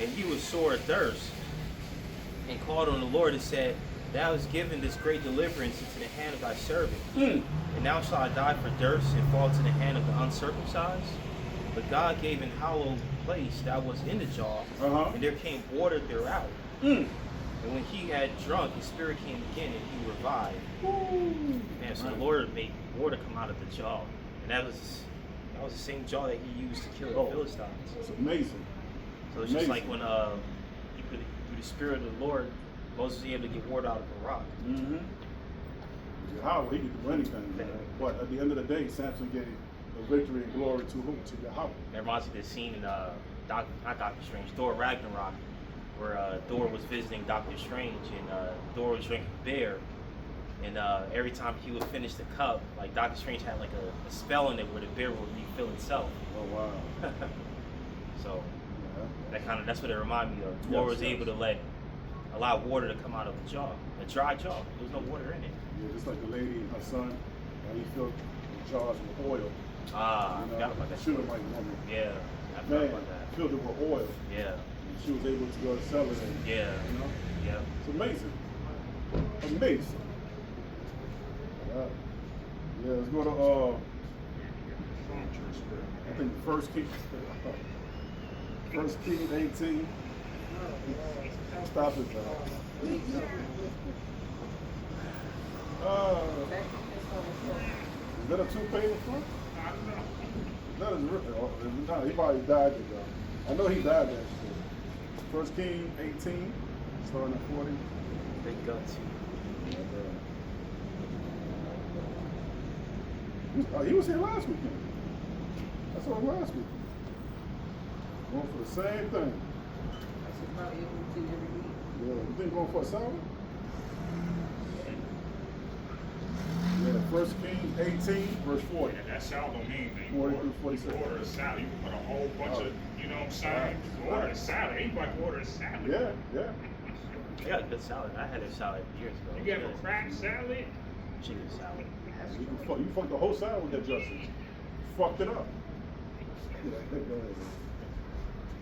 And he was sore athirst, and called on the Lord and said, Thou hast given this great deliverance into the hand of thy servant. Mm. And now shall I die for thirst and fall to the hand of the uncircumcised? But God gave an hollow place that was in the jaw, Uh-huh. and there came water thereout. Mm. And when he had drunk, his spirit came again, and he revived. Man, so the Lord made water come out of the jaw, and that was the same jaw that he used to kill the Oh. Philistines. It's amazing. So it's just Amazing. like when he put through the spirit of the Lord, Moses was able to get water out of a rock. Mm-hmm. Yahweh, he could do anything, man. But at the end of the day, Samson gave the victory and glory to who? To Yahweh. That reminds me of the scene in not Doctor Strange, Thor Ragnarok, where Thor was visiting Doctor Strange, and Thor was drinking beer, and every time he would finish the cup, like Doctor Strange had like a spell in it where the beer would refill itself. Oh wow. So Yeah. that's what it reminded me of. Yes, Thor was yes. able to allow water to come out of the jaw, a dry jaw. There was no water in it. Yeah, just like the lady and her son, and he filled the jars with oil. Ah, I forgot about that. Shoot him like woman. Yeah, I forgot Man, about that. filled it with oil. Yeah, And she was able to go and sell it. And, yeah, You know? yeah. It's amazing. Amazing. Yeah, let's go to I think First King 18. Stop it, man. Is that a two-page in front? That is really, he probably died there, though. I know he died there. First King 18, starting at 40. Big guts. He was here last weekend. I saw him last week. Going for the same thing. That's about everything every week. Yeah, you think going for a salad? Yeah, First King 18, verse 40. And that salad don't mean that you 40 order, through 46. you order a salad. You can put a whole bunch of, you know what I'm saying? You order a salad. Anybody can order a salad. Yeah, yeah. I got a good salad. I had a salad years ago. You get a cracked salad? Chicken salad. You fucked the whole salad with that dressing. Fucked it up.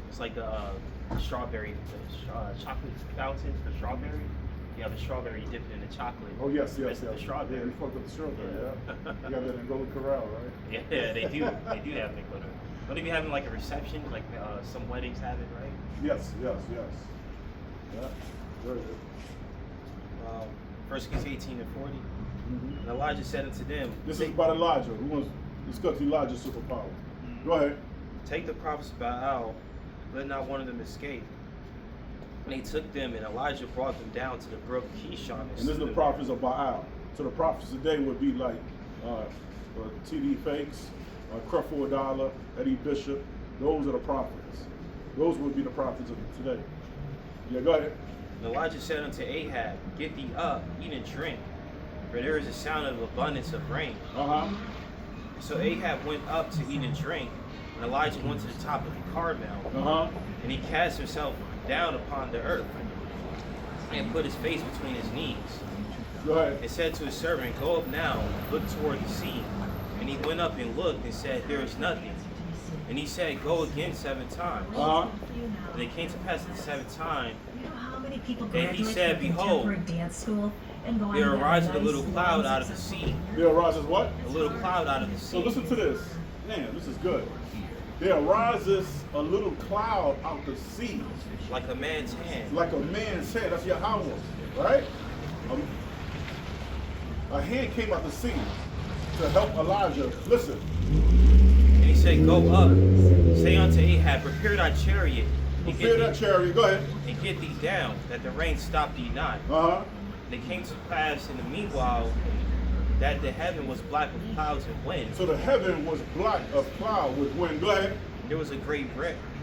It's like the strawberry, chocolate fountain for strawberry. You have a strawberry, you dip it in the chocolate. Oh, yes, the yes, rest of yes. the strawberry. Yeah, you fucked up the strawberry, Yeah. yeah. You got that in Golden Corral, right? Yeah, they do. They do have Nick Butter. Don't they be having like a reception, like some weddings have it, right? Yes, yes, yes. Yeah, very good. 1 Kings 18 and 40. Mm-hmm. And Elijah said unto them, This is take, about Elijah. Who wants to discuss Elijah's superpower? Go ahead. take the prophets of Baal, let not one of them escape. And they took them, and Elijah brought them down to the brook Kishon. And this is the prophets of Baal. So the prophets today would be like T.D. Fakes, Creflo Dollar, Eddie Bishop. Those are the prophets. Those would be the prophets of today. Yeah, go ahead. And Elijah said unto Ahab, Get thee up, eat and drink, for there is a sound of abundance of rain. Uh-huh. So Ahab went up to eat and drink, and Elijah went to the top of the Carmel, Uh-huh. and he cast himself down upon the earth, and put his face between his knees, Go ahead. and said to his servant, Go up now, look toward the sea. And he went up and looked, and said, There is nothing. And he said, Go again 7 times. Uh-huh. And it came to pass at the 7th time, You know how many people And he graduate said, from Behold, contemporary dance school and go on there to that arises a nice, little cloud long, out of the sea. There arises what? A little cloud out of the So sea. listen to this. Man, this is good. There arises a little cloud out the sea, Like a man's hand. like a man's hand. That's Yahweh, right? A hand came out the sea to help Elijah. Listen. And he said, Go up, say unto Ahab, Prepare thy chariot, and Prepare that chariot. Go ahead. and get thee down, that the rain stop thee not. Uh-huh. And it came to pass in the meanwhile that the heaven was black with clouds and wind. So the heaven was black of cloud with wind. Go ahead. There was a great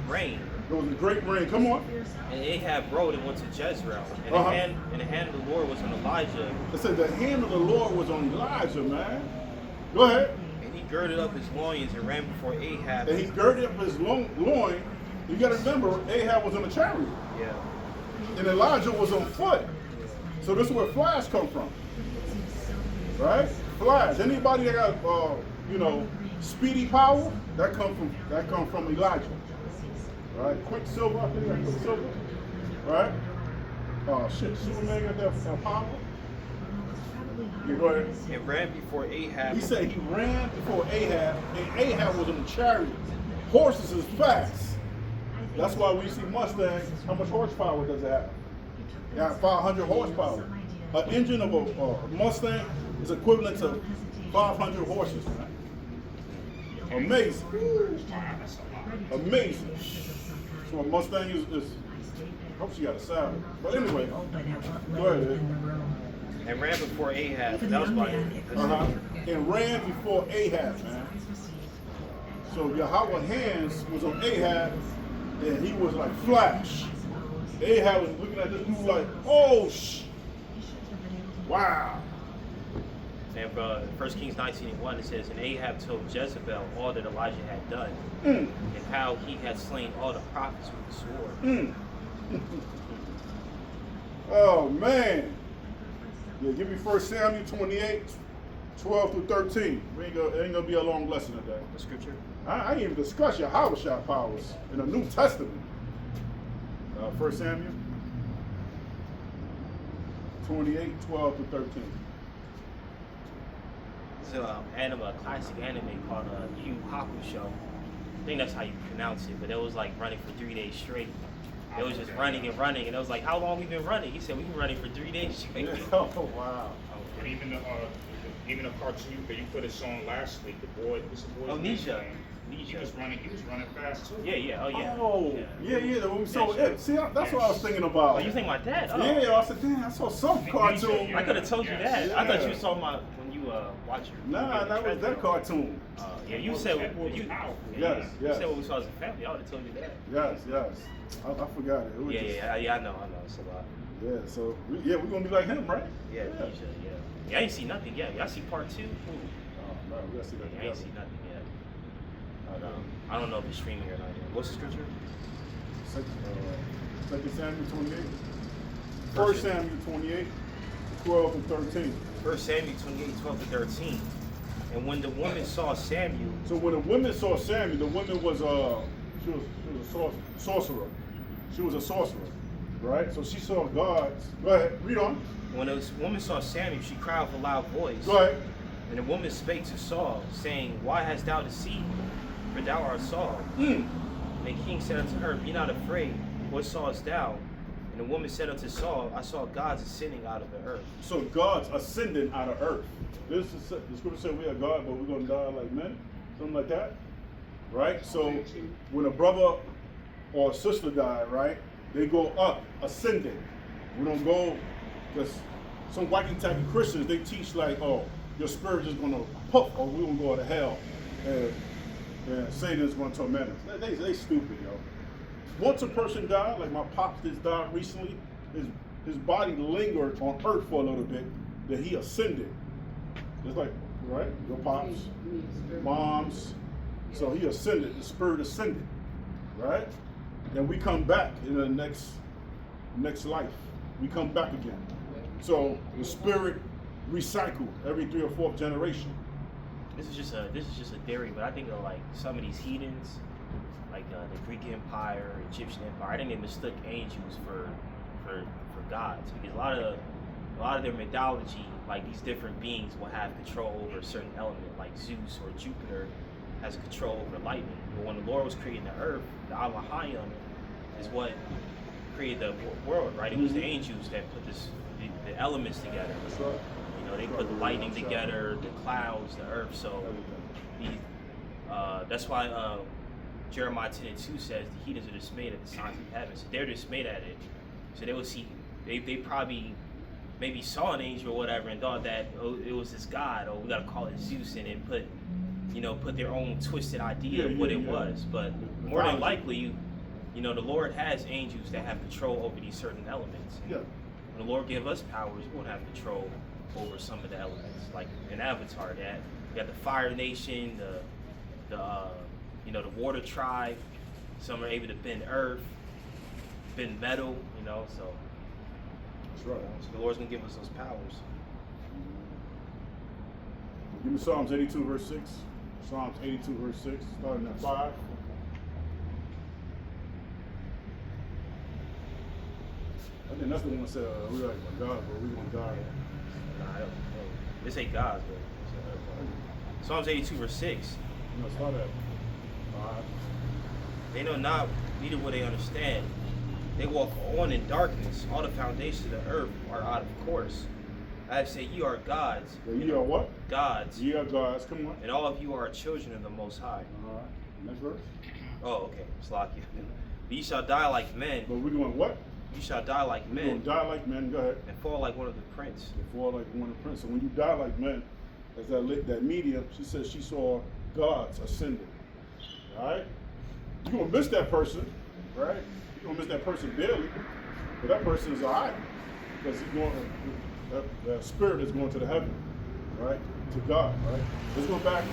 rain. There was a great rain. Come on. And Ahab rode and went to Jezreel. And Uh-huh. the hand of the Lord was on Elijah. It said the hand of the Lord was on Elijah, man. Go ahead. And he girded up his loins and ran before Ahab. And he girded up his loin. You got to remember, Ahab was on a chariot, Yeah. and Elijah was on foot. So this is where flies come from, right? Flies. Anybody that got, speedy power, that come from Elijah, right? Quicksilver, I think that's Quicksilver, right? Oh shit, Superman got that power. Yeah, go ahead. And ran before Ahab. He said he ran before Ahab, and Ahab was on the chariot. Horses is fast. That's why we see Mustang. How much horsepower does it have? It got 500 horsepower. An engine of a Mustang is equivalent to 500 horses, man. Amazing. Wow, that's a lot. Amazing. So a Mustang is I hope she got a salad. But anyway, go ahead. And ran before Ahab. For That the was young about man, it. it was Uh-huh. And ran before Ahab, man. So Yahweh hands was on Ahab, and he was like flash. Ahab was looking at this dude like, oh wow. And 1 Kings 19:1 it says, And Ahab told Jezebel all that Elijah had done, Mm, and how he had slain all the prophets with the sword. mm. Oh man. Yeah, give me 1 Samuel 28, 12 through 13. It ain't gonna be a long lesson today. The scripture? I ain't even discuss Yahweh Shah powers in the New Testament. 1 Samuel 28, 12 to 13. It's a classic anime called Yu Hakusho. I think that's how you pronounce it, but it was like running for 3 days straight. It was just running and running, and it was like, how long we been running? He said, we've been running for 3 days straight. Oh, wow. And even the cartoon that you put us on last week, the boy, what's the boy's Oh, name? Nisha. He was running fast too. Yeah, oh yeah. Oh, yeah. When we saw Yeah, it. See, that's what I was thinking about. Oh, you think my dad? Oh. Yeah, I said, damn, I saw some cartoon. I could have told you Yes. that. I thought Yeah. you saw my when you watch your. Nah, that was that cartoon. Yeah, you said That was you. powerful. Yes, You yes. said what we saw as a family. I would have told you that. Yes. I forgot it. It was just- Yeah. I know. It's a lot. Yeah, so, we're going to be like him, right? Yeah, Nisha, yeah. Yeah, I ain't seen nothing yet. Y'all see part 2? Ooh. Oh, no, we got to see that Yeah, I ain't together. seen nothing yet. I don't know if it's streaming or not yet. What's the scripture? 2 Samuel 28. 1 Samuel 28, 12 and 13. 1 Samuel 28, 12 to 13. And when the woman saw Samuel, So when the women saw Samuel, the woman was she was a sorcerer. She was a sorcerer, right? So she saw God's. Go ahead, read on. when the woman saw Samuel, she cried with a loud voice. Go ahead. And the woman spake to Saul, saying, Why hast thou deceived me? For thou art Saul. Mm. And the king said unto her, Be not afraid, what sawest thou? And the woman said unto Saul, I saw gods ascending out of the earth. So God's ascending out of earth. This is the scripture said we are God, but we're gonna die like men, something like that, right? So when a brother or a sister die, right, they go up, ascending. We don't go because some wacky type of Christians they teach like, oh, your spirit is gonna poof, or we gonna go to hell, and Satan's gonna torment us. They stupid, yo. Once a person died, like my pops just died recently, his body lingered on earth for a little bit, then he ascended. Just like, right? Your pops, moms. So he ascended, the spirit ascended, right? Then we come back in the next life. We come back again. So the spirit recycled every 3rd or 4th generation. This is just a theory, but I think of like some of these heathens, like the Greek Empire, Egyptian Empire. I think they mistook angels for gods, because a lot of their mythology, like these different beings will have control over a certain element, like Zeus or Jupiter has control over lightning. But when the Lord was creating the earth, the Alahayim is what created the world, right? It was the angels that put the elements together. That's right. You know, they put the lightning together, the clouds, the earth. So that's why Jeremiah 10:2 says the heathens are dismayed at the signs of heaven. So they're dismayed at it. So they will see. They probably maybe saw an angel or whatever and thought that it was this god, or we gotta call it Zeus, and then put their own twisted idea of what it was. But more than likely, the Lord has angels that have control over these certain elements. Yeah. When the Lord give us powers, we won't have control over some of the elements. Like in Avatar, that you got the Fire Nation, the Water Tribe. Some are able to bend earth, bend metal. So. That's right. So the Lord's gonna give us those powers. Give me Psalms 82 verse 6. Psalms 82 verse 6, starting at 5. I think that's the one that said, we like my God, but we gonna die. Nah, I don't know. This ain't God's, but Psalms 82 verse 6. Start at 5. They know not, neither will they understand. They walk on in darkness. All the foundations of the earth are out of course. I say, ye are gods. Ye are what? Gods. Ye are gods. Come on. And all of you are children of the Most High. All right. Next verse. Oh, okay. Slakia. Ye shall die like men. But we're going what? You shall die like We're men. going to die like men. Go ahead. And fall like one of the prince. Fall like one of the prince. So when you die like men, as that medium, she says she saw gods ascending. All right? You're going to miss that person, right? You're going to miss that person barely. But that person is all right. Because he's going, that spirit is going to the heaven, right? To God, right? Let's go back to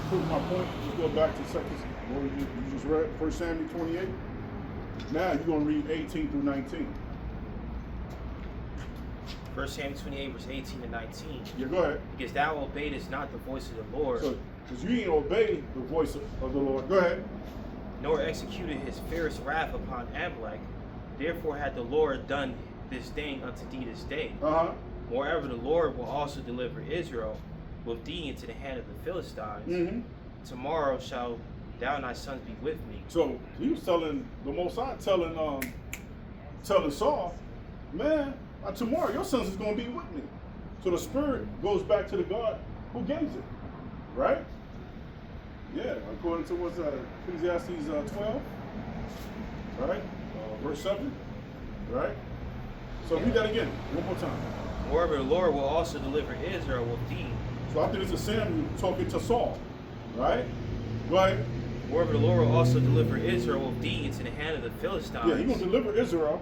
prove my point. Let's go back to what you just read, 1 Samuel 28. Now you're going to read 18 through 19. 1 Samuel 28 verse 18 to 19. Yeah, go ahead. Because thou obeyedest not the voice of the Lord. So, because you ain't obeyed the voice of the Lord. Go ahead. Nor executed his fierce wrath upon Amalek. Therefore had the Lord done this thing unto thee this day. Moreover, the Lord will also deliver Israel with thee into the hand of the Philistines. Mm-hmm. Tomorrow shall thou and thy sons be with me. So he was telling the Most High, telling Saul, man, tomorrow your sons is going to be with me. So the spirit goes back to the God who gave it, right? Yeah, according to what's Ecclesiastes 12, right? Verse 7, right? So read that again, one more time. Moreover, the Lord will also deliver Israel with thee. So I think this is Samuel talking to Saul, right? Go ahead. Moreover, the Lord will also deliver Israel with thee into the hand of the Philistines. Yeah, he's going to deliver Israel.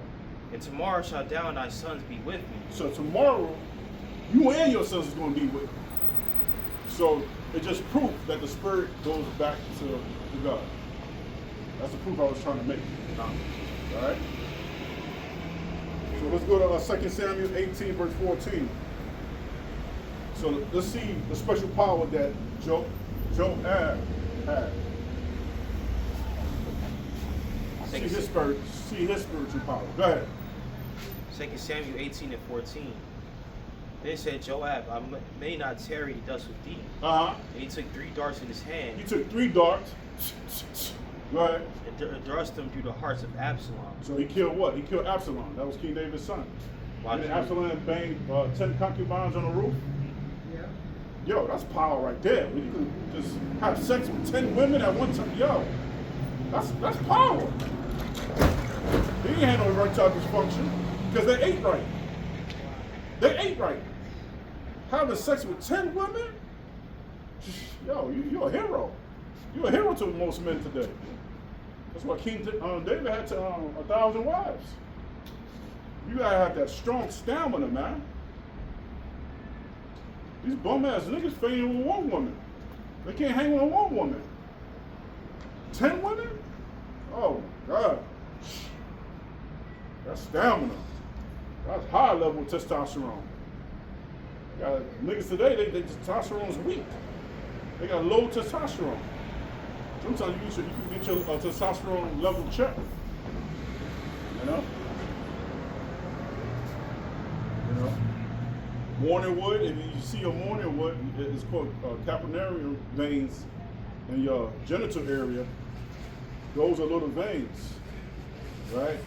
And tomorrow shall thou and thy sons be with me. So tomorrow, you and your sons is going to be with me. So it's just proof that the spirit goes back to God. That's the proof I was trying to make. All right? So let's go to 2 Samuel 18, verse 14. So let's see the special power that Joab had. See his spiritual power. Go ahead. 2 Samuel 18 and 14. Then said Joab, I may not tarry thus with thee. And he took 3 darts in his hand. He took 3 darts. Go ahead. And thrust them through the hearts of Absalom. So he killed what? He killed Absalom. That was King David's son. Did Absalom bang 10 concubines on the roof? Yeah. Yo, that's power right there. When you can just have sex with 10 women at one time. Yo, that's power. He didn't have no erectile dysfunction because they ate right. They ate right. Having sex with 10 women? Yo, you're a hero. You're a hero to most men today. That's why King David had to 1,000 wives. You gotta have that strong stamina, man. These bum ass niggas fainting with one woman. They can't hang with one woman. 10 women? Oh my God. That's stamina. That's high level testosterone. Niggas today, they testosterone's weak. They got low testosterone. Sometimes you can get your testosterone level checked. You know? Morning wood, if you see a morning wood, it's called capillary veins in your genital area. Those are little veins, right?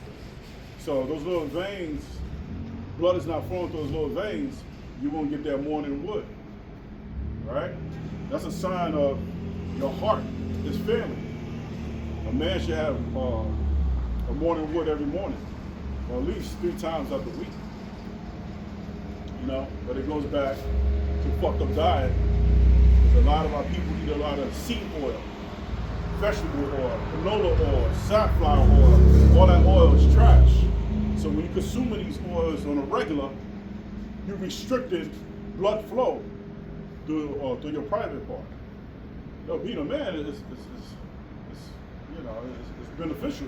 So those little veins, blood is not flowing through those little veins, you won't get that morning wood, right? That's a sign of your heart is failing. A man should have a morning wood every morning, or at least 3 times out the week. You know, but it goes back to fucked up diet. Because a lot of our people eat a lot of seed oil, vegetable oil, canola oil, safflower oil. All that oil is trash. So when you consume these oils on a regular, you restricted blood flow through your private part. You know, being a man is beneficial,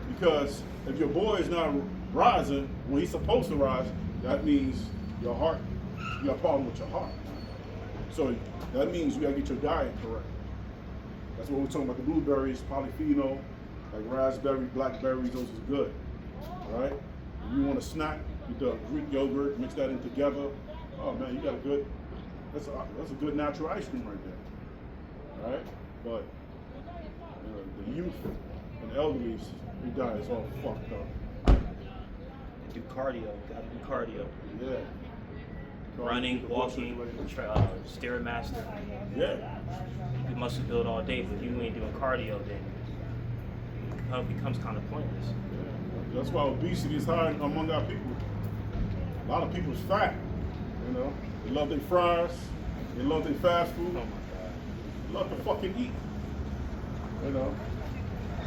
because if your boy is not rising when he's supposed to rise, that means your heart, you got a problem with your heart. So that means you gotta get your diet correct. That's what we're talking about, the blueberries, polyphenol, like raspberry, blackberries, those is good, right? If you want a snack, get the Greek yogurt, mix that in together. Oh man, you got that's a good natural ice cream right there, right? But the youth and the elderly, their diet's all fucked up. Do cardio, gotta do cardio. Yeah. Running, walking, Stairmaster. Yeah. You can muscle build all day, but if you ain't doing cardio, then it becomes kind of pointless. Yeah. That's why obesity is high among our people. A lot of people's fat, you know. They love their fries, they love their fast food. Oh my God. They love to fucking eat. You know.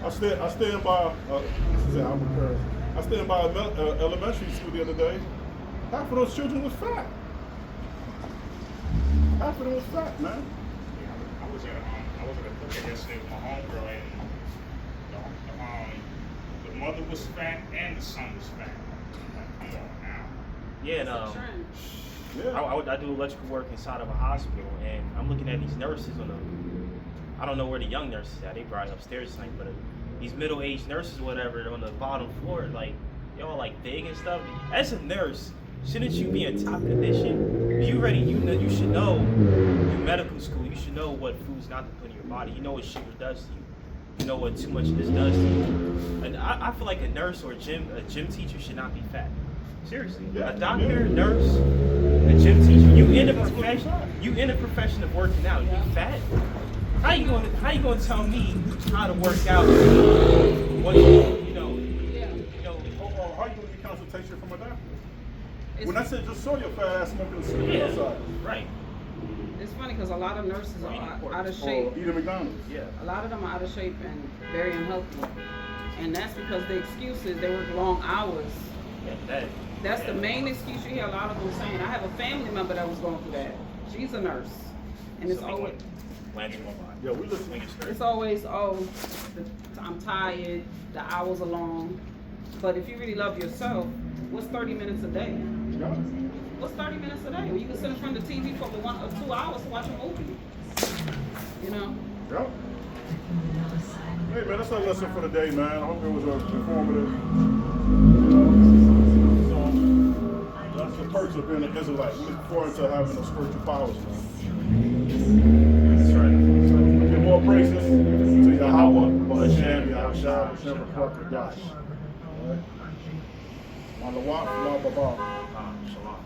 I stand by I stand by elementary school the other day. Half of those children was fat. Half of them was fat, man. Yeah, I was at a cookout yesterday with my homegirl, and the mother was fat and the son was fat. Like, come on now. Yeah, and It's a trend. Yeah. I do electrical work inside of a hospital, and I'm looking at these nurses on I don't know where the young nurses at. They brought it upstairs tonight, but these middle-aged nurses, whatever, on the bottom floor, like y'all like big and stuff. As a nurse, shouldn't you be in top condition? You should know in medical school. You should know what foods not to put in your body. You know what sugar does to you. You know what too much of this does to you. And I feel like a nurse or a gym teacher should not be fat. Seriously, Yeah, a doctor, yeah. nurse, a gym teacher. You in the profession of working out. You fat? How you gonna tell me how to work out? What you know? How you gonna get consultation from a doctor? When I said just saw your fat ass smoking a cigarette Yeah, outside. right. It's funny because a lot of nurses are out of shape. Or eating McDonald's. Yeah. A lot of them are out of shape and very unhealthy. And that's because the excuse is they work long hours. Yeah, That's the main excuse you hear a lot of them saying. I have a family member that was going through that. She's a nurse. And it's always, Yeah, we listen. it's always, I'm tired, the hours are long. But if you really love yourself, what's 30 minutes a day? Yeah. What's 30 minutes a day? Well, you can sit in front of the TV for 1 or 2 hours to watch a movie. You know? Yeah. Hey man, that's our lesson for the day, man. I hope it was informative. So that's the perks of being an Israelite. We look forward to having those spiritual powers, man. That's right. So give more praises to Yahweh, Hashem, Yahushua, Hashem, Rakadash. Alright. Malawat, Blah, blah, blah. Shalom.